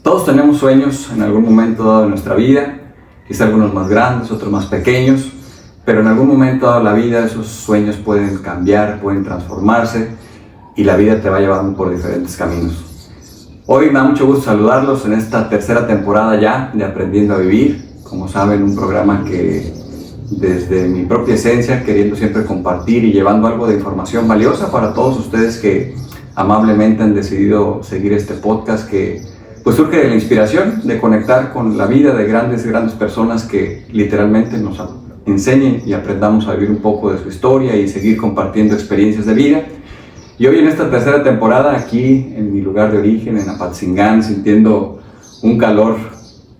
Todos tenemos sueños en algún momento dado de nuestra vida, quizá algunos más grandes, otros más pequeños, pero en algún momento dado de la vida esos sueños pueden cambiar, pueden transformarse y la vida te va llevando por diferentes caminos. Hoy me da mucho gusto saludarlos en esta tercera temporada ya de Aprendiendo a Vivir. Como saben, un programa que desde mi propia esencia, queriendo siempre compartir y llevando algo de información valiosa para todos ustedes que amablemente han decidido seguir este podcast que pues surge de la inspiración de conectar con la vida de grandes personas que literalmente nos enseñen y aprendamos a vivir un poco de su historia y seguir compartiendo experiencias de vida. Y hoy en esta tercera temporada, aquí en mi lugar de origen, en Apatzingán, sintiendo un calor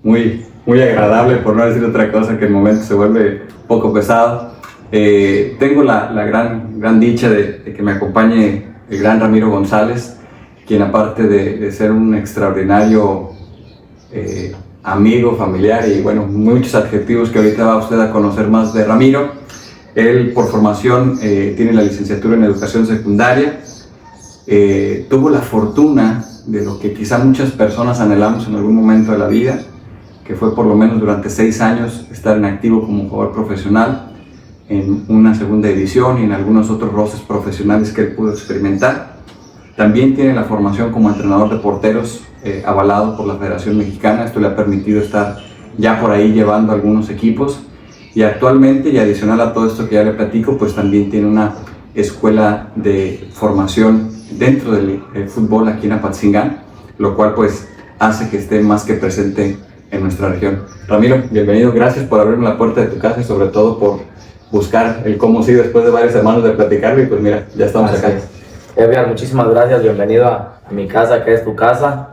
muy agradable, por no decir otra cosa, que en el momento se vuelve un poco pesado. Tengo la gran dicha de que me acompañe el gran Ramiro González, quien aparte de ser un extraordinario amigo, familiar y bueno, muchos adjetivos que ahorita va usted a conocer más de Ramiro. Él por formación tiene la licenciatura en educación secundaria, tuvo la fortuna de lo que quizá muchas personas anhelamos en algún momento de la vida, que fue por lo menos durante 6 años estar en activo como jugador profesional en una segunda división y en algunos otros roces profesionales que él pudo experimentar. También tiene la formación como entrenador de porteros avalado por la Federación Mexicana. Esto le ha permitido estar ya por ahí llevando algunos equipos y actualmente, y adicional a todo esto que ya le platico, pues también tiene una escuela de formación dentro del fútbol aquí en Apatzingán, lo cual pues hace que esté más que presente en nuestra región. Ramiro, bienvenido, gracias por abrirme la puerta de tu casa y sobre todo por buscar el cómo sí después de varias semanas de platicarlo y pues mira, ya estamos acá. Edgar, muchísimas gracias, bienvenido a mi casa, que es tu casa.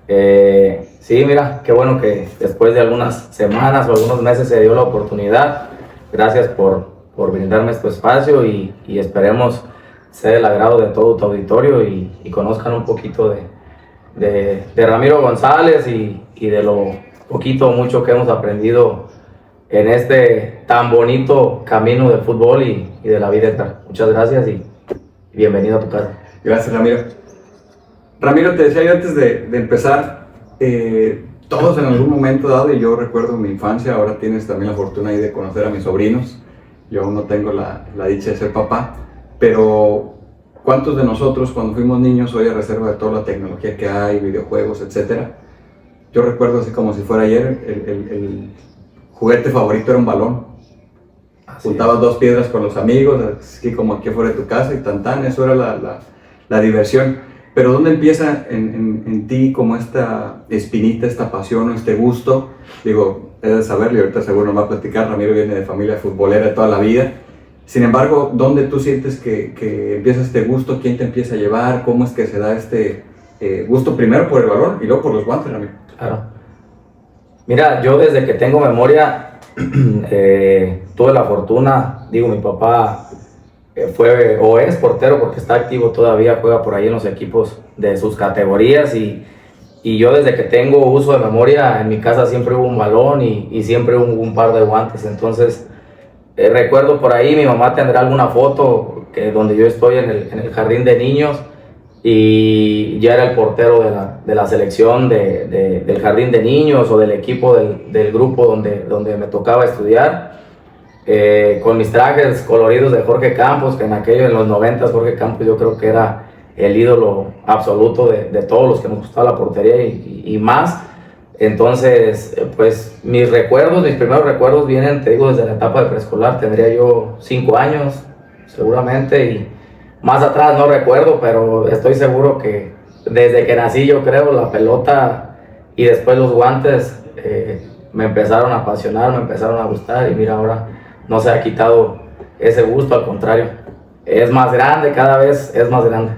Sí, mira, qué bueno que después de algunas semanas o algunos meses se dio la oportunidad. Gracias por brindarme este espacio y esperemos sea del agrado de todo tu auditorio y conozcan un poquito de Ramiro González y de lo poquito o mucho que hemos aprendido en este tan bonito camino del fútbol y de la vida, Edgar. Muchas gracias y bienvenido a tu casa. Gracias, Ramiro. Ramiro, te decía yo antes de empezar, todos en algún momento dado, y yo recuerdo mi infancia, ahora tienes también la fortuna ahí de conocer a mis sobrinos, yo aún no tengo la dicha de ser papá, pero ¿cuántos de nosotros cuando fuimos niños, hoy a reserva de toda la tecnología que hay, videojuegos, etcétera? Yo recuerdo así como si fuera ayer, el juguete favorito era un balón. Juntabas 2 piedras con los amigos, así como aquí afuera de tu casa y tan, eso era la diversión. Pero ¿dónde empieza en ti como esta espinita, esta pasión, este gusto? Digo, he de saberlo y ahorita seguro nos va a platicar, Ramiro viene de familia futbolera de toda la vida. Sin embargo, ¿dónde tú sientes que empieza este gusto? ¿Quién te empieza a llevar? ¿Cómo es que se da este gusto primero por el balón y luego por los guantes, Ramiro? Claro. Mira, yo desde que tengo memoria tuve la fortuna, mi papá fue o es portero porque está activo todavía, juega por ahí en los equipos de sus categorías y yo desde que tengo uso de memoria en mi casa siempre hubo un balón y siempre hubo un par de guantes. Entonces recuerdo por ahí, mi mamá tendrá alguna foto donde yo estoy en el jardín de niños y ya era el portero de la selección del jardín de niños o del equipo del grupo donde me tocaba estudiar, con mis trajes coloridos de Jorge Campos, que en los 90s Jorge Campos yo creo que era el ídolo absoluto de todos los que nos gustaba la portería y más. Entonces, pues mis primeros recuerdos vienen, te digo, desde la etapa de preescolar. Tendría yo 5 años seguramente y más atrás no recuerdo, pero estoy seguro que desde que nací, yo creo, la pelota y después los guantes me empezaron a apasionar, me empezaron a gustar y mira, ahora no se ha quitado ese gusto, al contrario, es más grande, cada vez es más grande.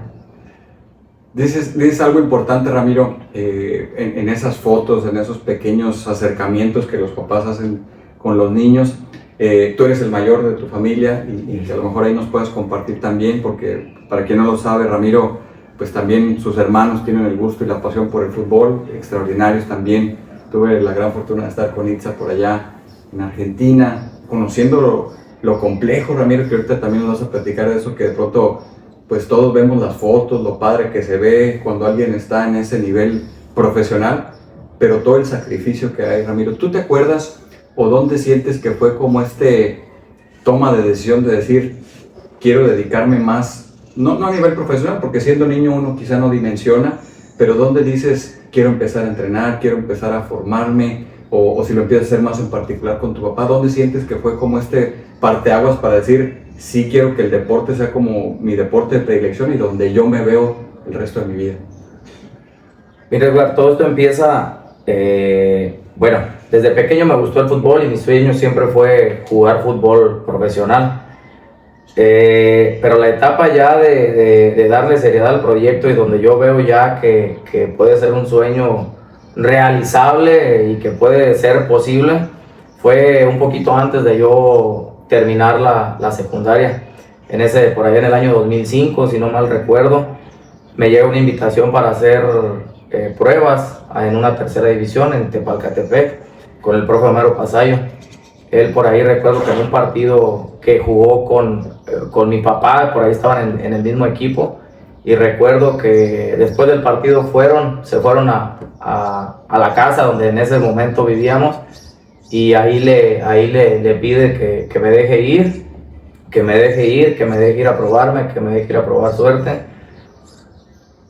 Dices algo importante, Ramiro, en esas fotos, en esos pequeños acercamientos que los papás hacen con los niños. Tú eres el mayor de tu familia y que a lo mejor ahí nos puedas compartir también, porque para quien no lo sabe, Ramiro, pues también sus hermanos tienen el gusto y la pasión por el fútbol, extraordinarios también. Tuve la gran fortuna de estar con Itza por allá en Argentina, conociendo lo complejo, Ramiro, que ahorita también nos vas a platicar de eso, que de pronto pues todos vemos las fotos, lo padre que se ve cuando alguien está en ese nivel profesional, pero todo el sacrificio que hay, Ramiro. ¿Tú te acuerdas o dónde sientes que fue como toma de decisión de decir, quiero dedicarme más, no a nivel profesional, porque siendo niño uno quizá no dimensiona, pero dónde dices, quiero empezar a entrenar, quiero empezar a formarme, o si lo empiezas a hacer más en particular con tu papá, ¿dónde sientes que fue como parteaguas para decir, sí quiero que el deporte sea como mi deporte de predilección y donde yo me veo el resto de mi vida? Mira, Edgar, todo esto empieza, bueno, desde pequeño me gustó el fútbol y mi sueño siempre fue jugar fútbol profesional. Pero la etapa ya de darle seriedad al proyecto y donde yo veo ya que puede ser un sueño realizable y que puede ser posible, fue un poquito antes de yo terminar la secundaria. Por ahí en el año 2005, si no mal recuerdo, me llega una invitación para hacer pruebas en una tercera división en Tepalcatepec con el profe Homero Pasayo. Él por ahí recuerdo que en un partido que jugó con mi papá, por ahí estaban en el mismo equipo, y recuerdo que después del partido se fueron a la casa donde en ese momento vivíamos, y ahí le pide que me deje ir, que me deje ir a probarme, que me deje ir a probar suerte.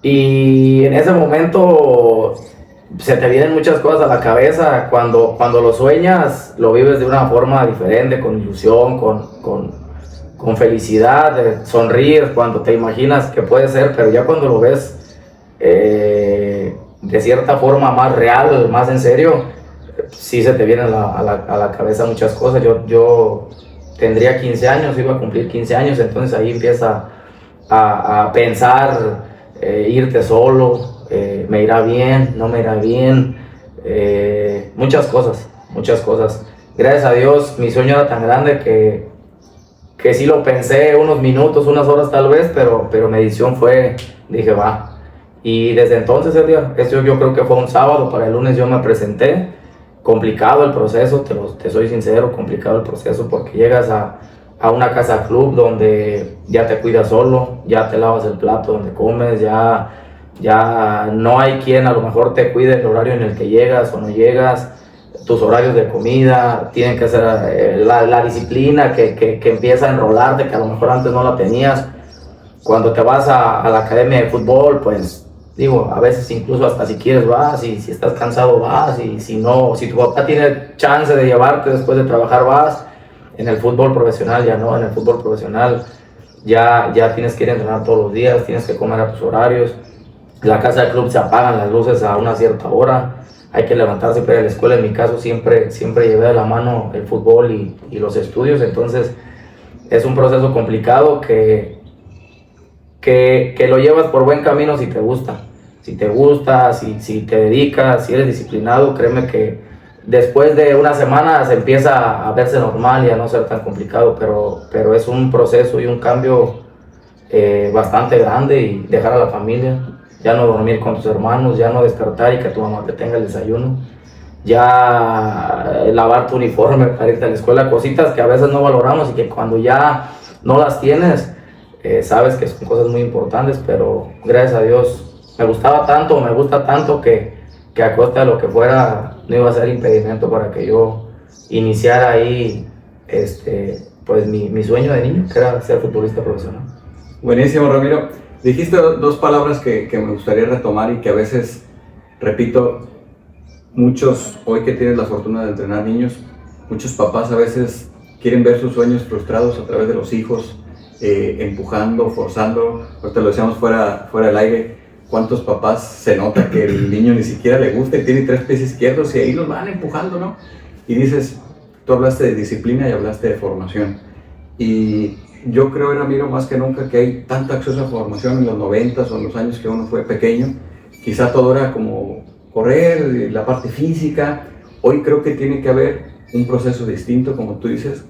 Y en ese momento se te vienen muchas cosas a la cabeza. Cuando lo sueñas, lo vives de una forma diferente, con ilusión, con felicidad, sonríes cuando te imaginas que puede ser, pero ya cuando lo ves de cierta forma más real, más en serio, sí se te vienen a la cabeza muchas cosas. Yo tendría 15 años, iba a cumplir 15 años, entonces ahí empieza a pensar, irte solo, me irá bien, no me irá bien, muchas cosas. Gracias a Dios mi sueño era tan grande que sí lo pensé unos minutos, unas horas tal vez, pero mi decisión dije va. Y desde entonces, Edgar, yo creo que fue un sábado, para el lunes yo me presenté. Complicado el proceso, te soy sincero, complicado el proceso, porque llegas a una casa club donde ya te cuidas solo, ya te lavas el plato donde comes, ya no hay quien a lo mejor te cuide el horario en el que llegas o no llegas, tus horarios de comida, tienen que ser la disciplina que empieza a enrolarte, que a lo mejor antes no la tenías. Cuando te vas a la academia de fútbol, pues digo, a veces incluso hasta si quieres vas, y si estás cansado vas, y si no, si tu papá tiene chance de llevarte después de trabajar vas. En el fútbol profesional ya no, en el fútbol profesional ya tienes que ir a entrenar todos los días, tienes que comer a tus horarios. En la casa del club se apagan las luces a una cierta hora, hay que levantarse para ir a la escuela. En mi caso siempre llevé de la mano el fútbol y los estudios, entonces es un proceso complicado que lo llevas por buen camino si te gusta. Si te dedicas, si eres disciplinado, créeme que después de una semana se empieza a verse normal y a no ser tan complicado, pero es un proceso y un cambio bastante grande, y dejar a la familia, ya no dormir con tus hermanos, ya no despertar y que tu mamá te tenga el desayuno, ya lavar tu uniforme para irte a la escuela, cositas que a veces no valoramos y que cuando ya no las tienes, sabes que son cosas muy importantes, pero gracias a Dios me gusta tanto que a costa de lo que fuera no iba a ser impedimento para que yo iniciara ahí pues mi sueño de niño, que era ser futbolista profesional. Buenísimo, Ramiro. Dijiste dos palabras que me gustaría retomar y que a veces, repito, muchos, hoy que tienes la fortuna de entrenar niños, muchos papás a veces quieren ver sus sueños frustrados a través de los hijos, empujando, forzando. Ahorita lo decíamos fuera del aire. ¿Cuántos papás se nota que el niño ni siquiera le gusta y tiene 3 pies izquierdos y ahí los van empujando, ¿no? Y dices, tú hablaste de disciplina y hablaste de formación. Y yo creo, Ramiro, más que nunca que hay tanto acceso a formación en los 90s o en los años que uno fue pequeño. Quizá todo era como correr, la parte física. Hoy creo que tiene que haber un proceso distinto, como tú dices.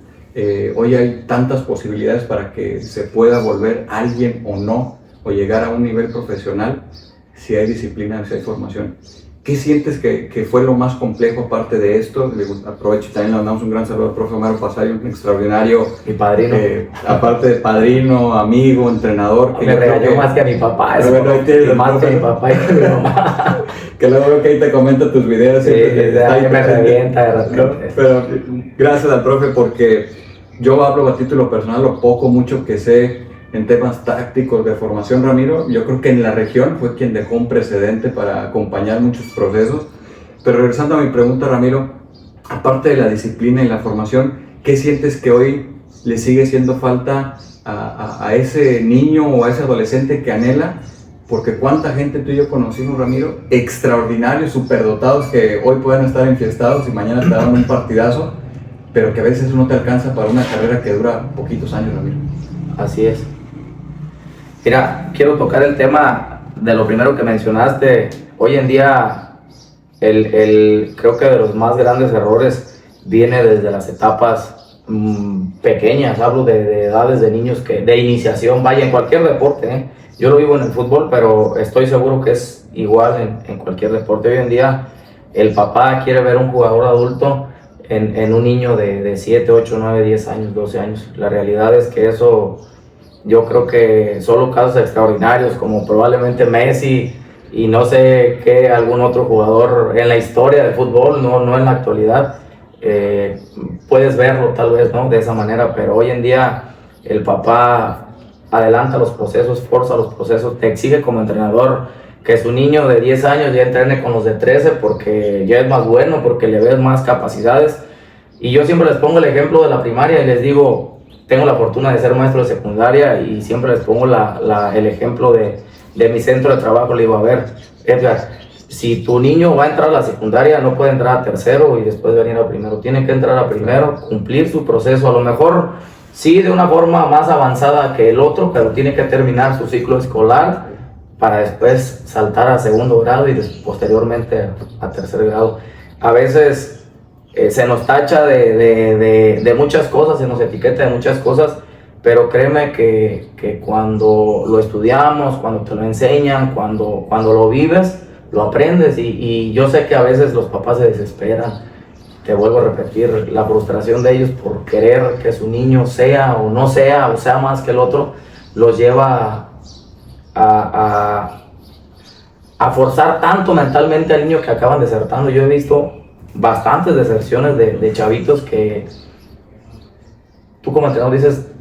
Hoy hay tantas posibilidades para que se pueda volver alguien o no, o llegar a un nivel profesional, si hay disciplina, si hay formación. ¿Qué sientes que fue lo más complejo aparte de esto? Aprovecho y también le mandamos un gran saludo al profe Homero Pasayo, un extraordinario. Mi padrino. Aparte de padrino, amigo, entrenador. Me regañó más que a mi papá. Pero bueno, más que a mi papá y a mi mamá. que luego veo que ahí te comenta tus videos. Sí, ahí me revienta de repente. Pero gracias al profe, porque yo hablo a título personal, lo poco, mucho que sé en temas tácticos de formación, Ramiro. Yo creo que en la región fue quien dejó un precedente para acompañar muchos procesos. Pero regresando a mi pregunta, Ramiro, aparte de la disciplina y la formación, ¿qué sientes que hoy le sigue haciendo falta a ese niño o a ese adolescente que anhela? Porque cuánta gente tú y yo conocimos, Ramiro, extraordinarios, superdotados, que hoy pueden estar enfiestados y mañana te dan un partidazo, pero que a veces no te alcanza para una carrera que dura poquitos años, Ramiro. Así es. Mira, quiero tocar el tema de lo primero que mencionaste. Hoy en día, creo que de los más grandes errores viene desde las etapas pequeñas. Hablo de edades de niños de iniciación, vaya, en cualquier deporte, Yo lo vivo en el fútbol, pero estoy seguro que es igual en cualquier deporte. Hoy en día el papá quiere ver un jugador adulto en un niño de 7, 8, 9, 10 años, 12 años. La realidad es que eso, yo creo que solo casos extraordinarios como probablemente Messi y no sé qué algún otro jugador en la historia del fútbol, no en la actualidad, puedes verlo tal vez, ¿no? De esa manera, pero hoy en día el papá adelanta los procesos, forza los procesos, te exige como entrenador que su niño de 10 años ya entrene con los de 13 porque ya es más bueno, porque le ves más capacidades. Y yo siempre les pongo el ejemplo de la primaria y les digo, tengo la fortuna de ser maestro de secundaria y siempre les pongo el ejemplo de mi centro de trabajo. Le digo, a ver, Edgar, si tu niño va a entrar a la secundaria, no puede entrar a tercero y después venir a primero, tiene que entrar a primero, cumplir su proceso, a lo mejor sí de una forma más avanzada que el otro, pero tiene que terminar su ciclo escolar para después saltar a segundo grado y posteriormente a tercer grado. A veces se nos tacha de muchas cosas, se nos etiqueta de muchas cosas, pero créeme que cuando lo estudiamos, cuando te lo enseñan, cuando lo vives, lo aprendes y yo sé que a veces los papás se desesperan. Te vuelvo a repetir, la frustración de ellos por querer que su niño sea o no sea, o sea más que el otro, los lleva a forzar tanto mentalmente al niño que acaban desertando. Yo he visto bastantes deserciones de chavitos que tú como entrenador dices,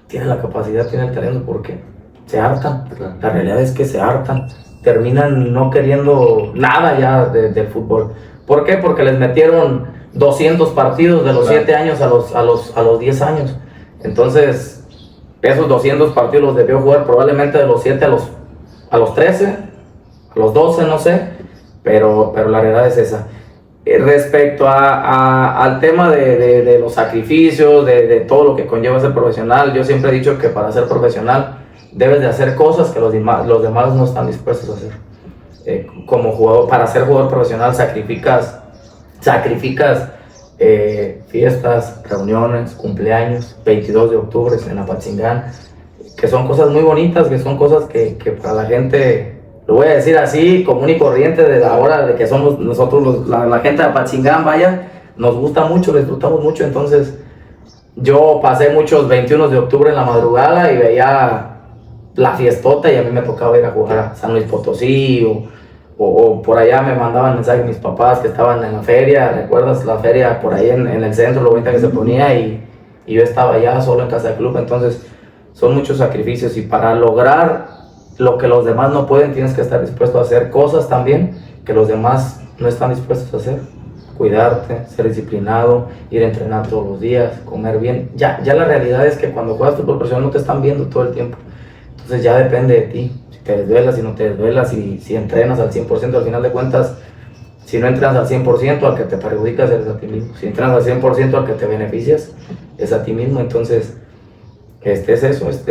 tiene la capacidad, tiene el talento, ¿por qué? Se hartan. Claro. La realidad es que se hartan, terminan no queriendo nada ya del fútbol. ¿Por qué? Porque les metieron 200 partidos de los 7 años a los 10 años. Entonces, esos 200 partidos los debió jugar probablemente de los 7 a los 13, a los 12, no sé, pero la realidad es esa. Respecto al tema de los sacrificios, de todo lo que conlleva ser profesional, yo siempre he dicho que para ser profesional debes de hacer cosas que los demás no están dispuestos a hacer. Como jugador, para ser jugador profesional sacrificas fiestas, reuniones, cumpleaños, 22 de octubre en Apatzingán, que son cosas muy bonitas, que son cosas que para la gente, lo voy a decir así, común y corriente de la hora de que somos nosotros la gente de Apatzingán, vaya, nos gusta mucho, disfrutamos mucho. Entonces yo pasé muchos 21 de octubre en la madrugada y veía la fiestota y a mí me tocaba ir a jugar a San Luis Potosí o por allá me mandaban mensajes mis papás que estaban en la feria. ¿Recuerdas la feria por ahí en el centro, lo bonita que se ponía? Y yo estaba allá solo en casa de club. Entonces son muchos sacrificios y para lograr lo que los demás no pueden tienes que estar dispuesto a hacer cosas también que los demás no están dispuestos a hacer. Cuidarte, ser disciplinado, ir a entrenar todos los días, comer bien. Ya la realidad es que cuando juegas fútbol profesional no te están viendo todo el tiempo. Entonces ya depende de ti, si te desvelas, si no te desvelas, si entrenas al 100%, al final de cuentas, si no entrenas al 100%, al que te perjudicas eres a ti mismo. Si entrenas al 100%, al que te beneficias es a ti mismo. Entonces, es eso, es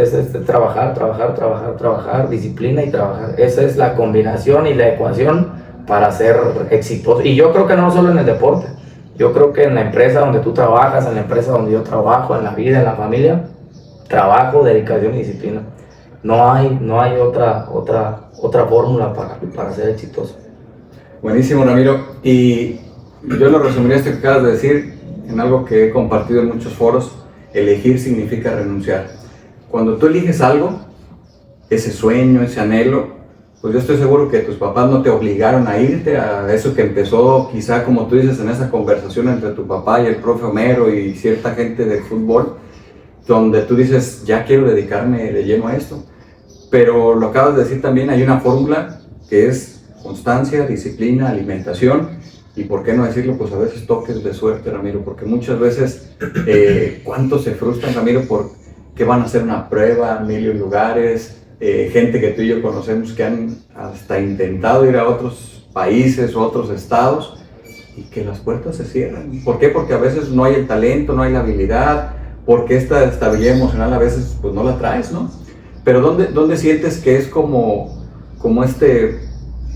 trabajar, disciplina y trabajar. Esa es la combinación y la ecuación para ser exitoso. Y yo creo que no solo en el deporte, yo creo que en la empresa donde tú trabajas, en la empresa donde yo trabajo, en la vida, en la familia, trabajo, dedicación y disciplina. No hay otra fórmula para ser exitoso. Buenísimo, Ramiro. Y yo lo resumiría esto que acabas de decir en algo que he compartido en muchos foros: elegir significa renunciar. Cuando tú eliges algo, ese sueño, ese anhelo, pues yo estoy seguro que tus papás no te obligaron a irte a eso que empezó quizá, como tú dices, en esa conversación entre tu papá y el profe Homero y cierta gente del fútbol, donde tú dices, ya quiero dedicarme de lleno a esto. Pero lo acabas de decir también, hay una fórmula que es constancia, disciplina, alimentación y, por qué no decirlo, pues a veces toques de suerte, Ramiro, porque muchas veces, ¿cuántos se frustran, Ramiro, por que van a hacer una prueba en mil lugares? Gente que tú y yo conocemos que han hasta intentado ir a otros países o otros estados y que las puertas se cierran. ¿Por qué? Porque a veces no hay el talento, no hay la habilidad, porque esta estabilidad emocional a veces pues no la traes, ¿no? Pero ¿dónde sientes que es como este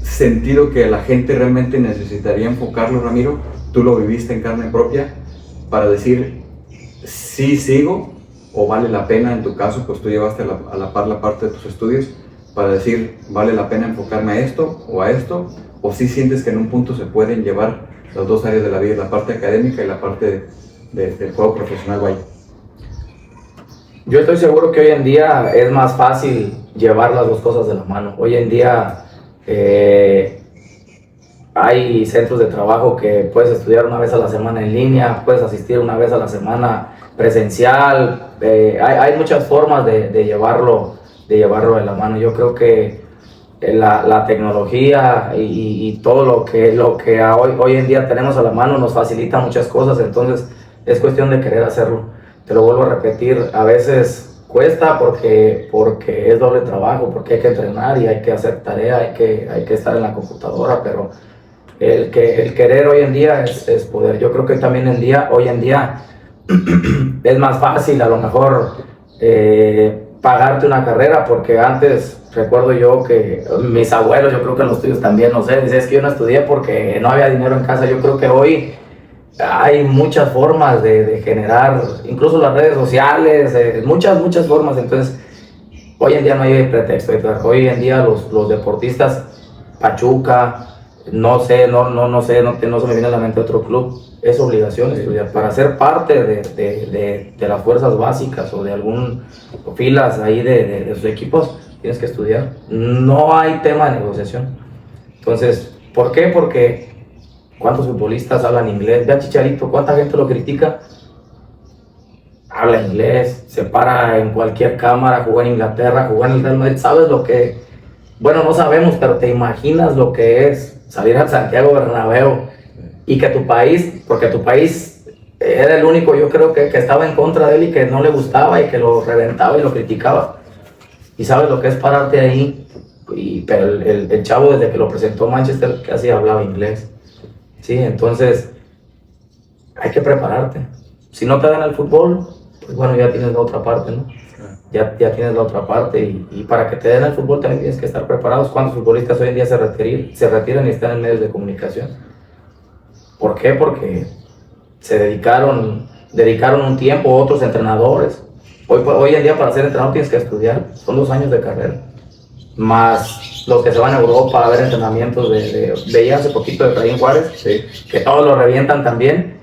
sentido que la gente realmente necesitaría enfocarlo, Ramiro? Tú lo viviste en carne propia para decir, sí sigo, o vale la pena, en tu caso, pues tú llevaste a la par la parte de tus estudios, para decir, vale la pena enfocarme a esto, o sí sientes que en un punto se pueden llevar las dos áreas de la vida, la parte académica y la parte del juego profesional, vaya. Yo estoy seguro que hoy en día es más fácil llevar las dos cosas de la mano. Hoy en día hay centros de trabajo que puedes estudiar una vez a la semana en línea, puedes asistir una vez a la semana presencial. Hay muchas formas de llevarlo de la mano. Yo creo que la tecnología y todo lo que hoy en día tenemos a la mano nos facilita muchas cosas, entonces es cuestión de querer hacerlo. Te lo vuelvo a repetir, a veces cuesta porque es doble trabajo, porque hay que entrenar y hay que hacer tarea, hay que estar en la computadora, pero el querer hoy en día es poder. Yo creo que también hoy en día es más fácil a lo mejor pagarte una carrera, porque antes recuerdo yo que mis abuelos, yo creo que los tuyos también, no sé, dices que yo no estudié porque no había dinero en casa. Yo creo que hoy hay muchas formas de generar, incluso las redes sociales, muchas formas. Entonces hoy en día no hay pretexto. Hoy en día los deportistas, Pachuca, no se me viene a la mente otro club, es obligación estudiar. Para ser parte de las fuerzas básicas o de algún filas ahí de sus equipos, tienes que estudiar. No hay tema de negociación. Entonces, ¿por qué? Porque ¿cuántos futbolistas hablan inglés? Ve a Chicharito, ¿cuánta gente lo critica? Habla inglés, se para en cualquier cámara, jugó en Inglaterra, jugó en el Real Madrid. ¿Sabes lo que? Bueno, no sabemos, pero te imaginas lo que es salir al Santiago Bernabéu y que tu país, porque tu país era el único, yo creo que estaba en contra de él y que no le gustaba y que lo reventaba y lo criticaba. Y sabes lo que es pararte ahí, pero el chavo desde que lo presentó Manchester casi hablaba inglés. Sí, entonces hay que prepararte. Si no te dan el fútbol, pues bueno, ya tienes la otra parte, ¿no? Ya tienes la otra parte y para que te den el fútbol también tienes que estar preparados. ¿Cuántos futbolistas hoy en día se retiran y están en medios de comunicación? ¿Por qué? Porque se dedicaron un tiempo, otros entrenadores. Hoy en día para ser entrenador tienes que estudiar, son 2 años de carrera. Más los que se van a Europa a ver entrenamientos veía hace poquito de Efraín Juárez, sí, que todos lo revientan también,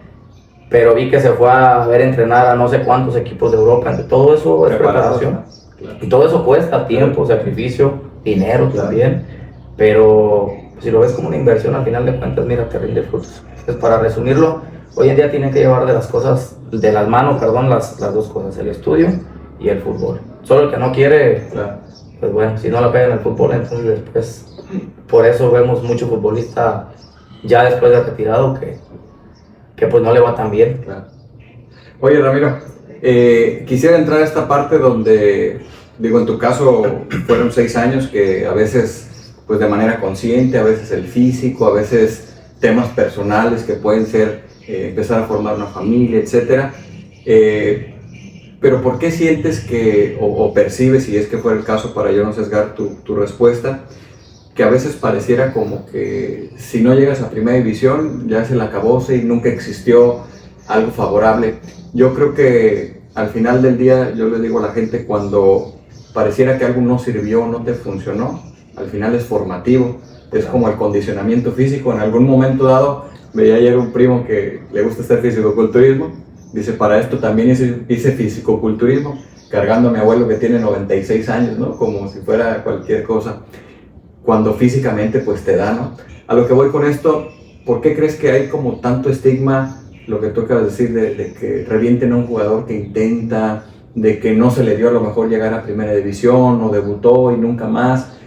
pero vi que se fue a ver entrenar a no sé cuántos equipos de Europa. Todo eso es preparación, claro. Y todo eso cuesta tiempo, sacrificio, dinero, claro, también, pero si lo ves como una inversión, al final de cuentas, mira, te rinde frutos. Entonces, para resumirlo, hoy en día tienen que llevar las dos cosas, el estudio y el fútbol. Solo el que no quiere, claro, pues bueno, si no la pega en el fútbol, entonces después, por eso vemos mucho futbolista ya después de retirado que pues no le va tan bien. Claro. Oye, Ramiro, quisiera entrar a esta parte donde, digo, en tu caso fueron 6 años que a veces, pues de manera consciente, a veces el físico, a veces temas personales que pueden ser empezar a formar una familia, etcétera. Pero ¿por qué sientes que, o percibes, si es que fuera el caso, para yo no sesgar tu respuesta, que a veces pareciera como que si no llegas a primera división ya se la acabóse y nunca existió algo favorable? Yo creo que al final del día, yo le digo a la gente, cuando pareciera que algo no sirvió, no te funcionó, al final es formativo, es como el condicionamiento físico. En algún momento dado, veía ayer un primo que le gusta hacer fisicoculturismo, dice, para esto también hice fisicoculturismo, cargando a mi abuelo que tiene 96 años, ¿no? Como si fuera cualquier cosa. cuando físicamente pues te da, ¿no? A lo que voy con esto, ¿por qué crees que hay como tanto estigma, lo que tú acabas de decir, de que revienten a un jugador que intenta, de que no se le dio a lo mejor llegar a primera división o debutó y nunca más?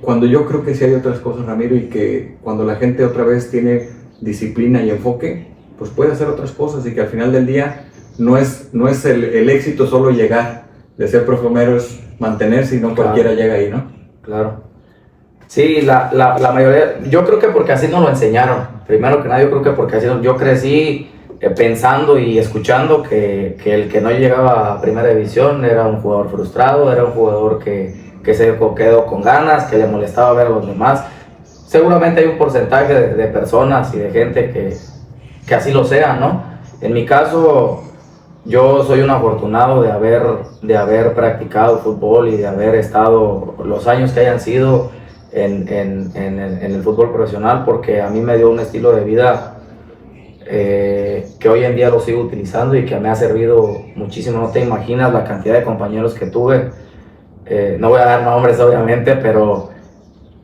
Cuando yo creo que sí hay otras cosas, Ramiro, y que cuando la gente otra vez tiene disciplina y enfoque, pues puede hacer otras cosas, y que al final del día no es el éxito solo llegar, de ser profesional es mantenerse, y no cualquiera llega ahí, ¿no? Claro. Sí, la mayoría, yo creo que porque así nos lo enseñaron. Primero que nada, yo creo que porque así yo crecí pensando y escuchando que el que no llegaba a primera división era un jugador frustrado, era un jugador que se quedó con ganas, que le molestaba ver a los demás. Seguramente hay un porcentaje de personas y de gente que así lo sea, ¿no? En mi caso, yo soy un afortunado de haber practicado fútbol y de haber estado los años que hayan sido en el fútbol profesional, porque a mí me dio un estilo de vida que hoy en día lo sigo utilizando y que me ha servido muchísimo. No te imaginas la cantidad de compañeros que tuve, no voy a dar nombres obviamente, pero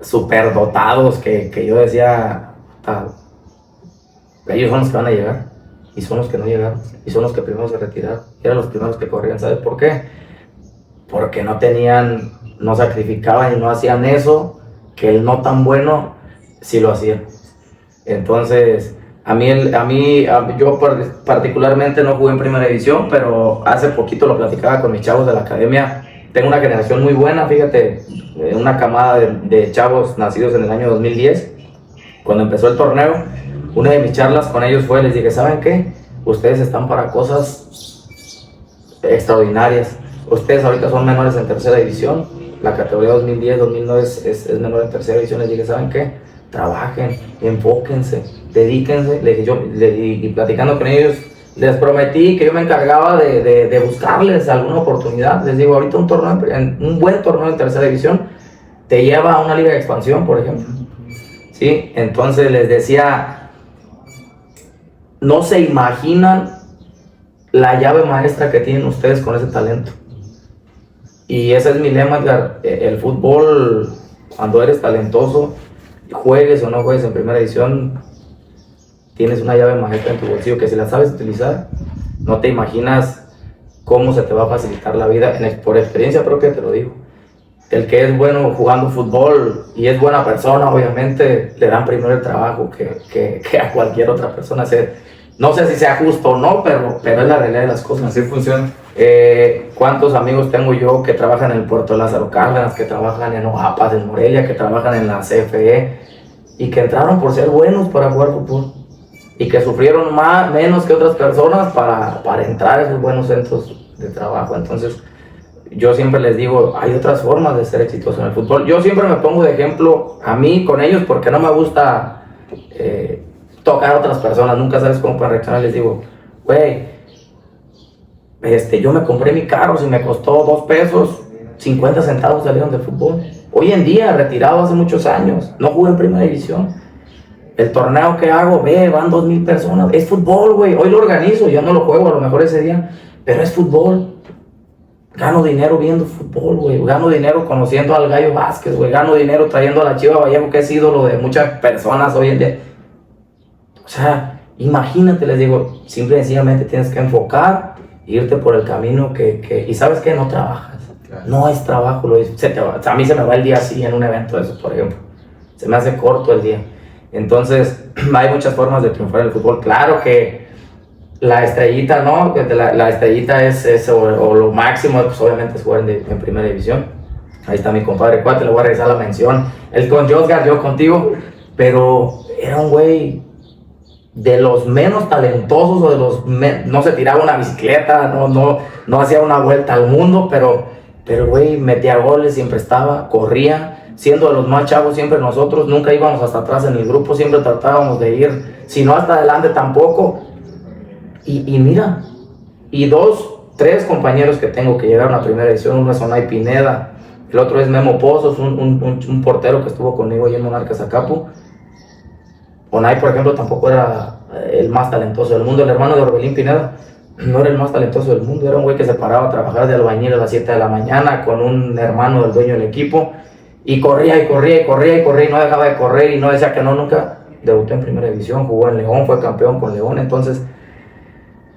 súper dotados que yo decía, ellos son los que van a llegar, y son los que no llegaron, y son los que primero se retiraron, eran los primeros que corrían. ¿Sabes por qué? Porque no sacrificaban y no hacían eso, que el no tan bueno sí lo hacía. Entonces, yo particularmente no jugué en primera división, pero hace poquito lo platicaba con mis chavos de la academia. Tengo una generación muy buena, fíjate, una camada de chavos nacidos en el año 2010. Cuando empezó el torneo, una de mis charlas con ellos les dije, ¿saben qué? Ustedes están para cosas extraordinarias. Ustedes ahorita son menores en tercera división, la categoría 2010-2009 es menor en tercera división. Les dije, ¿saben qué? Trabajen, enfóquense, dedíquense. Y platicando con ellos, les prometí que yo me encargaba de buscarles alguna oportunidad. Les digo, ahorita un buen torneo en tercera división te lleva a una liga de expansión, por ejemplo. ¿Sí? Entonces les decía, no se imaginan la llave maestra que tienen ustedes con ese talento. Y ese es mi lema, Edgar. El fútbol, cuando eres talentoso, juegues o no juegues en primera división, tienes una llave maestra en tu bolsillo que si la sabes utilizar, no te imaginas cómo se te va a facilitar la vida. Por experiencia propia te lo digo. El que es bueno jugando fútbol y es buena persona, obviamente, le dan primero el trabajo que a cualquier otra persona. No sé si sea justo o no, pero es la realidad de las cosas. Así funciona. ¿Cuántos amigos tengo yo que trabajan en el Puerto de Lázaro Cárdenas, que trabajan en Oapas, en Morelia, que trabajan en la CFE y que entraron por ser buenos para jugar fútbol y que sufrieron menos que otras personas para entrar a esos buenos centros de trabajo? Entonces, yo siempre les digo, hay otras formas de ser exitoso en el fútbol. Yo siempre me pongo de ejemplo a mí con ellos porque no me gusta tocar a otras personas. Nunca sabes cómo para reaccionar. Les digo, güey, yo me compré mi carro, si me costó 2 pesos, 50 centavos salieron del fútbol. Hoy en día, retirado hace muchos años, no jugué en primera división. El torneo que hago, van 2,000 personas. Es fútbol, güey. Hoy lo organizo, yo no lo juego a lo mejor ese día, pero es fútbol. Gano dinero viendo fútbol, güey. Gano dinero conociendo al Gallo Vázquez, güey. Gano dinero trayendo a la Chiva Vallejo, que es ídolo de muchas personas hoy en día. O sea, imagínate, les digo, simple y sencillamente tienes que enfocar, irte por el camino y ¿sabes qué? No trabajas. Claro. No es trabajo, a mí se me va el día así en un evento de esos, por ejemplo. Se me hace corto el día. Entonces, hay muchas formas de triunfar en el fútbol. Claro que la estrellita, ¿no? La estrellita es o lo máximo, pues obviamente es jugar en primera división. Ahí está mi compadre Cuate, le voy a regresar la mención. Él con Josgar, yo contigo. Pero era un güey de los menos talentosos o de los no se tiraba una bicicleta, no hacía una vuelta al mundo, pero güey, metía goles, siempre estaba, corría. Siendo de los más chavos, siempre nosotros nunca íbamos hasta atrás en el grupo, siempre tratábamos de ir, si no hasta adelante tampoco. Y mira, y 2, 3 compañeros que tengo que llegaron a primera división. Uno es Onay Pineda, el otro es Memo Pozos, un portero que estuvo conmigo ahí en Monarcas Acapu. Onay, por ejemplo, tampoco era el más talentoso del mundo. El hermano de Orbelín Pineda no era el más talentoso del mundo, era un güey que se paraba a trabajar de albañil a las 7 de la mañana con un hermano del dueño del equipo Y corría y corría y corría y corría y no dejaba de correr y no decía que no, nunca. Debutó en primera división, jugó en León, fue campeón con León. Entonces,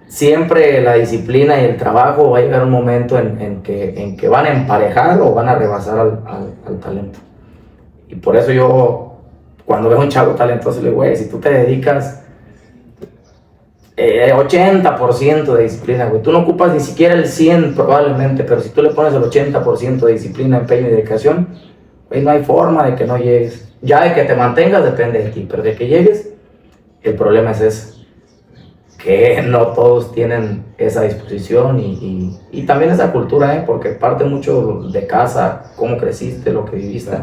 siempre la disciplina y el trabajo va a llegar un momento en que van a emparejar o van a rebasar al talento. Y por eso yo, cuando veo un chavo talentoso, le digo, güey, si tú te dedicas 80% de disciplina, güey, tú no ocupas ni siquiera el 100 probablemente, pero si tú le pones el 80% de disciplina, empeño y dedicación, güey, no hay forma de que no llegues. Ya de que te mantengas depende de ti, pero de que llegues, el problema es ese, que no todos tienen esa disposición y también esa cultura, porque parte mucho de casa, cómo creciste, lo que viviste.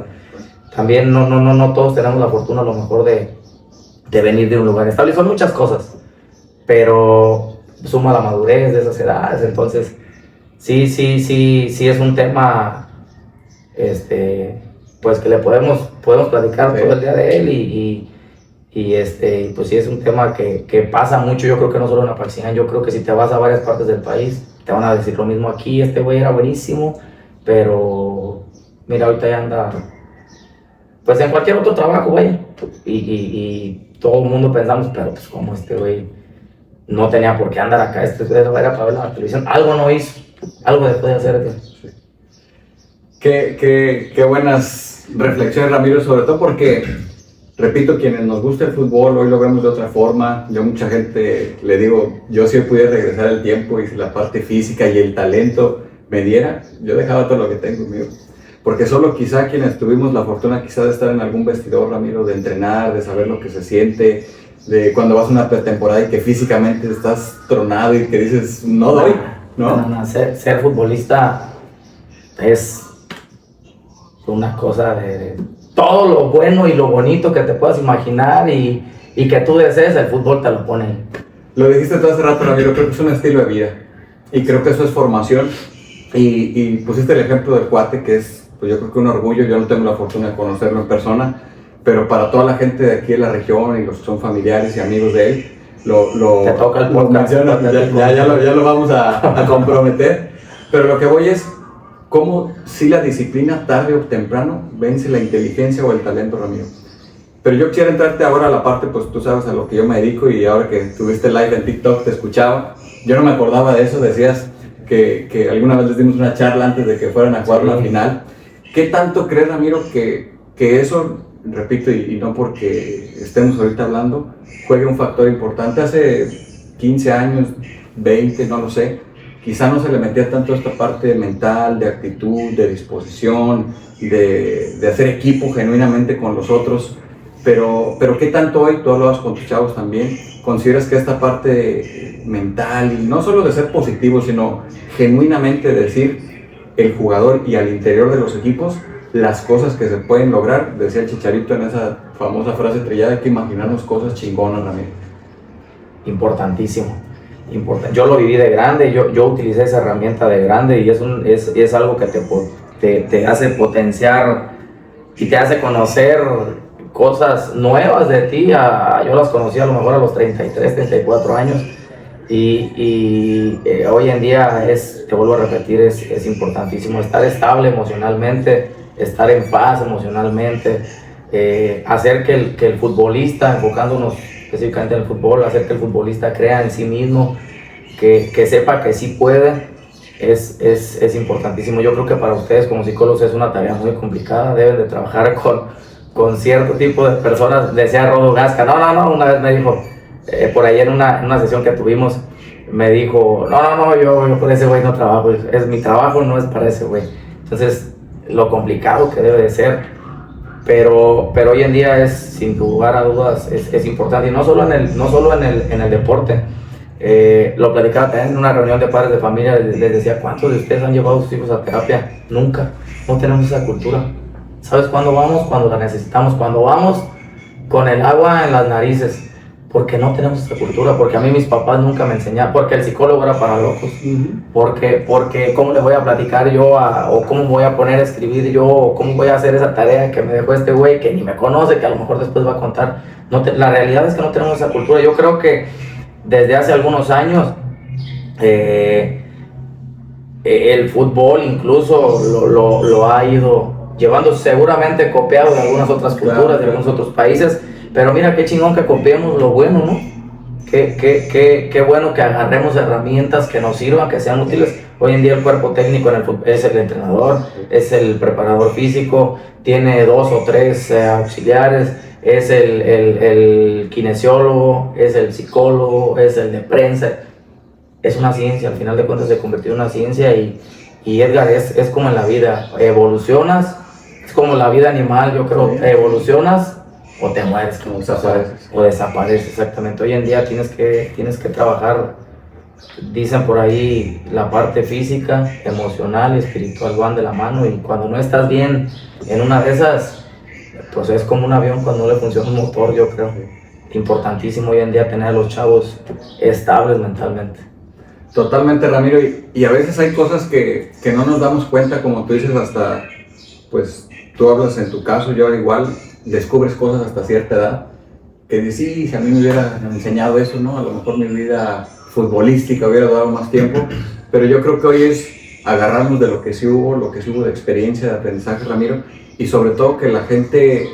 También no todos tenemos la fortuna a lo mejor de venir de un lugar estable. Son muchas cosas, pero suma la madurez de esas edades. Entonces, sí es un tema, pues que le podemos platicar todo el día de él y pues sí es un tema que pasa mucho. Yo creo que no solo en Apaxingán, yo creo que si te vas a varias partes del país, te van a decir lo mismo. Aquí este güey era buenísimo, pero mira, ahorita ya anda pues en cualquier otro trabajo, güey. Y todo el mundo pensamos, pero pues como este güey no tenía por qué andar acá, este era para ver la televisión, algo no hizo, algo dejó de hacer. Sí. Qué buenas reflexiones, Ramiro, sobre todo porque, repito, quienes nos gusta el fútbol, hoy lo vemos de otra forma. Yo a mucha gente le digo, yo si pudiera regresar el tiempo y si la parte física y el talento me diera, yo dejaba todo lo que tengo, amigo. Porque solo quizá quienes tuvimos la fortuna quizá de estar en algún vestidor, Ramiro, de entrenar, de saber lo que se siente, de cuando vas a una pretemporada y que físicamente estás tronado y que dices, no doy, ¿no? No, ser futbolista es una cosa de todo lo bueno y lo bonito que te puedas imaginar y que tú desees, el fútbol te lo pone. Lo dijiste tú hace rato, Ramiro, creo que es un estilo de vida y creo que eso es formación y pusiste el ejemplo del cuate que es, pues yo creo que un orgullo. Yo no tengo la fortuna de conocerlo en persona, pero para toda la gente de aquí de la región y los que son familiares y amigos de él, te toca el podcast, ya lo vamos a comprometer, pero lo que voy es cómo si la disciplina tarde o temprano vence la inteligencia o el talento, Ramiro. Pero yo quisiera entrarte ahora a la parte, pues tú sabes a lo que yo me dedico y ahora que tuviste live en TikTok te escuchaba, yo no me acordaba de eso, decías que alguna vez les dimos una charla antes de que fueran a jugar una final. ¿Qué tanto crees, Ramiro, que eso, repito, y no porque estemos ahorita hablando, juegue un factor importante? Hace 15 años, 20, no lo sé, quizá no se le metía tanto esta parte mental, de actitud, de disposición, de hacer equipo genuinamente con los otros, pero ¿qué tanto hoy, tú hablabas con tus chavos también, consideras que esta parte mental, y no solo de ser positivo, sino genuinamente decir el jugador y al interior de los equipos las cosas que se pueden lograr? Decía el Chicharito en esa famosa frase trillada, hay que imaginarnos cosas chingonas también. Importantísimo. Yo lo viví de grande, yo utilicé esa herramienta de grande y es algo que te hace potenciar y te hace conocer cosas nuevas de ti. Yo las conocí a lo mejor a los 33, 34 años y hoy en día te vuelvo a repetir, es importantísimo estar estable emocionalmente, estar en paz emocionalmente, hacer que el futbolista, enfocándonos específicamente en el fútbol, hacer que el futbolista crea en sí mismo, que sepa que sí puede, es importantísimo. Yo creo que para ustedes como psicólogos es una tarea muy complicada, deben de trabajar con cierto tipo de personas. Decía Rodo Gasca, no, una vez me dijo, por ahí en una sesión que tuvimos, me dijo, no, yo por ese güey no trabajo, mi trabajo no es para ese güey. Entonces, lo complicado que debe de ser, pero hoy en día es, sin lugar a dudas, es importante, y no solo en el deporte. Lo platicaba también en una reunión de padres de familia, les decía, ¿cuántos de ustedes han llevado a sus hijos a terapia? Nunca, no tenemos esa cultura. ¿Sabes cuándo vamos? Cuando la necesitamos, cuando vamos con el agua en las narices, porque no tenemos esa cultura, porque a mí mis papás nunca me enseñaron, porque el psicólogo era para locos, porque ¿cómo le voy a platicar yo o cómo voy a poner a escribir yo, o cómo voy a hacer esa tarea que me dejó este güey que ni me conoce, que a lo mejor después va a contar? La realidad es que no tenemos esa cultura. Yo creo que desde hace algunos años el fútbol incluso lo ha ido llevando seguramente copiado de algunas otras culturas, de algunos otros países, pero mira qué chingón que copiemos lo bueno, ¿no? Qué bueno que agarremos herramientas que nos sirvan, que sean útiles. Hoy en día el cuerpo técnico en el fútbol es el entrenador, es el preparador físico, tiene 2 o 3 auxiliares, es el kinesiólogo, es el psicólogo, es el de prensa. Es una ciencia, al final de cuentas se convirtió en una ciencia y Edgar, es como en la vida, evolucionas, es como la vida animal, yo creo, evolucionas o te mueres, como o desapareces, exactamente. Hoy en día tienes que trabajar, dicen por ahí, la parte física, emocional y espiritual van de la mano, y cuando no estás bien en una de esas, pues es como un avión cuando no le funciona un motor, yo creo. Importantísimo hoy en día tener a los chavos estables mentalmente. Totalmente, Ramiro, y a veces hay cosas que no nos damos cuenta, como tú dices, hasta, pues, tú hablas en tu caso, yo igual, descubres cosas hasta cierta edad, que dices, sí, si a mí me hubieran enseñado eso, ¿no? A lo mejor mi vida futbolística hubiera dado más tiempo, pero yo creo que hoy es agarrarnos de lo que sí hubo de experiencia, de aprendizaje, Ramiro, y sobre todo que la gente,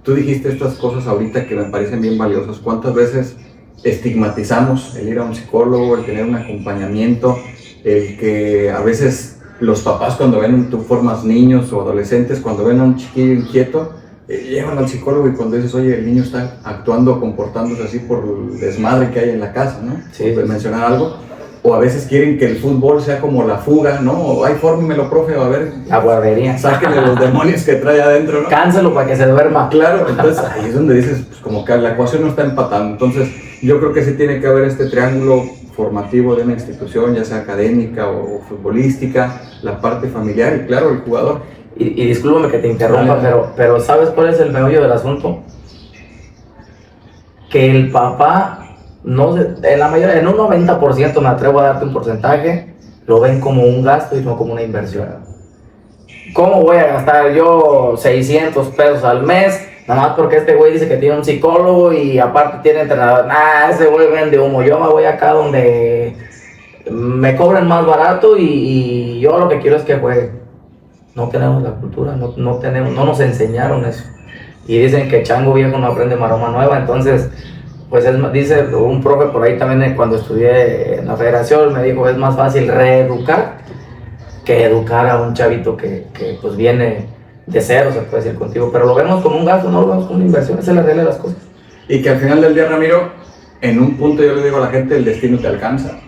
tú dijiste estas cosas ahorita que me parecen bien valiosas, ¿cuántas veces estigmatizamos el ir a un psicólogo, el tener un acompañamiento, el que a veces los papás cuando ven, tú formas niños o adolescentes, cuando ven a un chiquillo inquieto, llevan al psicólogo y cuando dices, oye, el niño está actuando, comportándose así por el desmadre que hay en la casa, ¿no? Sí, por mencionar algo. O a veces quieren que el fútbol sea como la fuga, ¿no? O, ay, fórmemelo, profe, a ver. La guardería. Sáquenle los demonios que trae adentro, ¿no? Cánselo para que se duerma. Claro, entonces ahí es donde dices, pues como que la ecuación no está empatando. Entonces, yo creo que sí tiene que haber este triángulo formativo de una institución, ya sea académica o futbolística, la parte familiar y, claro, el jugador. Y discúlpame que te interrumpa, pero ¿sabes cuál es el meollo del asunto? Que el papá, no, en la mayoría, en un 90% me atrevo a darte un porcentaje, lo ven como un gasto y no como una inversión. ¿Cómo voy a gastar yo 600 pesos al mes? Nada más porque este güey dice que tiene un psicólogo y aparte tiene entrenador. Nah, ese güey vende humo. Yo me voy acá donde me cobran más barato y yo lo que quiero es que juegue. No tenemos la cultura, no nos enseñaron eso. Y dicen que chango viejo no aprende maroma nueva, entonces, pues dice un profe por ahí también cuando estudié en la federación, me dijo, es más fácil reeducar que educar a un chavito que pues viene de cero, se puede decir contigo, pero lo vemos como un gasto, no lo vemos como una inversión, esa es la regla de las cosas. Y que al final del día, Ramiro, en un punto yo le digo a la gente, el destino te alcanza.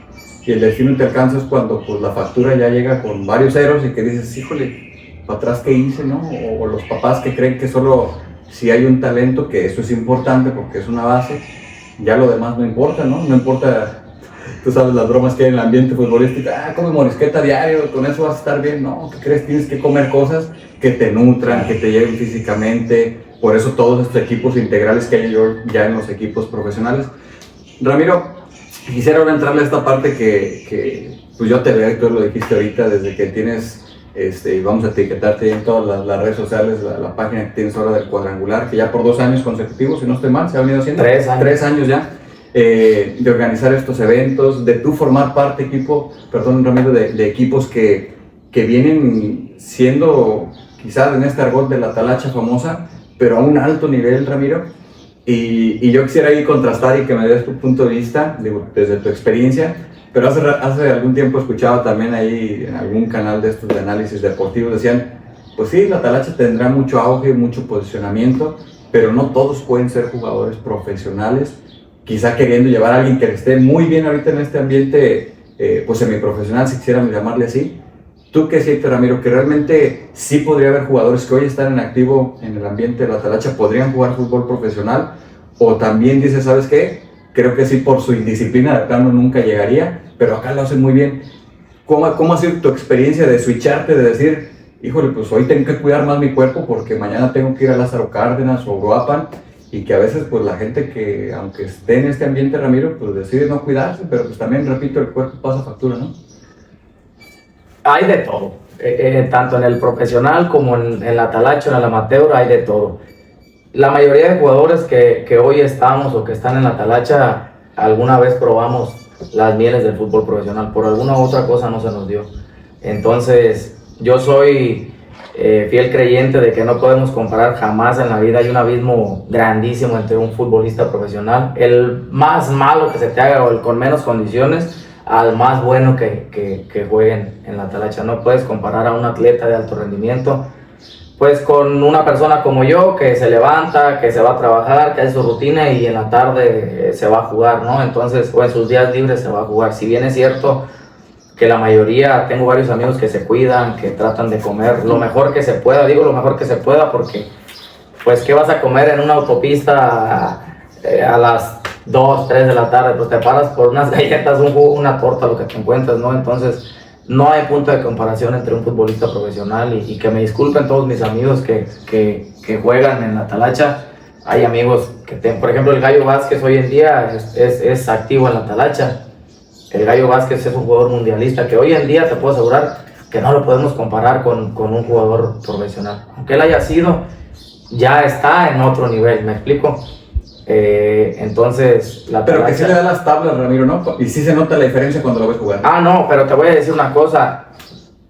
Y el destino te alcanza es cuando pues la factura ya llega con varios ceros y que dices, híjole, para atrás qué hice, ¿no? O los papás que creen que solo si hay un talento, que eso es importante porque es una base, ya lo demás no importa, ¿no? No importa, tú sabes las bromas que hay en el ambiente futbolístico, come morisqueta diario, con eso vas a estar bien, ¿no? ¿Qué crees? Tienes que comer cosas que te nutran, que te lleguen físicamente, por eso todos estos equipos integrales que hay ya en los equipos profesionales. Ramiro, quisiera ahora entrarle a esta parte que pues yo te veo y tú lo dijiste ahorita, desde que tienes, y vamos a etiquetarte en todas las redes sociales, la página que tienes ahora del Cuadrangular, que ya por 2 años consecutivos, si no estoy mal, se ha venido haciendo 3 años. 3 años ya, de organizar estos eventos, de tú formar parte, Ramiro, de equipos que vienen siendo, quizás en este argot de la talacha famosa, pero a un alto nivel, Ramiro. Y yo quisiera ahí contrastar y que me des tu punto de vista, desde tu experiencia, pero hace algún tiempo escuchaba también ahí en algún canal de estos de análisis deportivos, decían, pues sí, la talacha tendrá mucho auge, mucho posicionamiento, pero no todos pueden ser jugadores profesionales, quizá queriendo llevar a alguien que esté muy bien ahorita en este ambiente, pues semiprofesional, si quisiéramos llamarle así. ¿Tú qué sientes, Ramiro? Que realmente sí podría haber jugadores que hoy están en activo en el ambiente de la talacha, podrían jugar fútbol profesional, o también dices, ¿sabes qué? Creo que sí, por su indisciplina de plano nunca llegaría, pero acá lo hacen muy bien. ¿Cómo ha sido tu experiencia de switcharte, de decir, híjole, pues hoy tengo que cuidar más mi cuerpo porque mañana tengo que ir a Lázaro Cárdenas o Uruapan? Y que a veces pues la gente que, aunque esté en este ambiente, Ramiro, pues decide no cuidarse, pero pues también, repito, el cuerpo pasa factura, ¿no? Hay de todo, tanto en el profesional como en la talacha, en el amateur, hay de todo. La mayoría de jugadores que hoy estamos o que están en la talacha, alguna vez probamos las mieles del fútbol profesional, por alguna u otra cosa no se nos dio. Entonces, yo soy fiel creyente de que no podemos comparar jamás en la vida. Hay un abismo grandísimo entre un futbolista profesional, el más malo que se te haga o el con menos condiciones, al más bueno que jueguen en la talacha. No puedes comparar a un atleta de alto rendimiento pues con una persona como yo, que se levanta, que se va a trabajar, que hace su rutina y en la tarde se va a jugar, ¿no? Entonces, o en sus días libres se va a jugar. Si bien es cierto que la mayoría, tengo varios amigos que se cuidan, que tratan de comer lo mejor que se pueda, digo lo mejor que se pueda porque, pues, ¿qué vas a comer en una autopista a las 2, 3 de la tarde? Pues te paras por unas galletas, un jugo, una torta, lo que te encuentres, ¿no? Entonces, no hay punto de comparación entre un futbolista profesional y que me disculpen todos mis amigos que juegan en la talacha. Hay amigos que, por ejemplo, el Gallo Vázquez hoy en día es activo en la talacha. El Gallo Vázquez es un jugador mundialista que hoy en día te puedo asegurar que no lo podemos comparar con un jugador profesional. Aunque él haya sido, ya está en otro nivel, ¿me explico? Entonces la pero que sí le da las tablas, Ramiro, ¿no? Y sí se nota la diferencia cuando lo ves jugar. No, pero te voy a decir una cosa.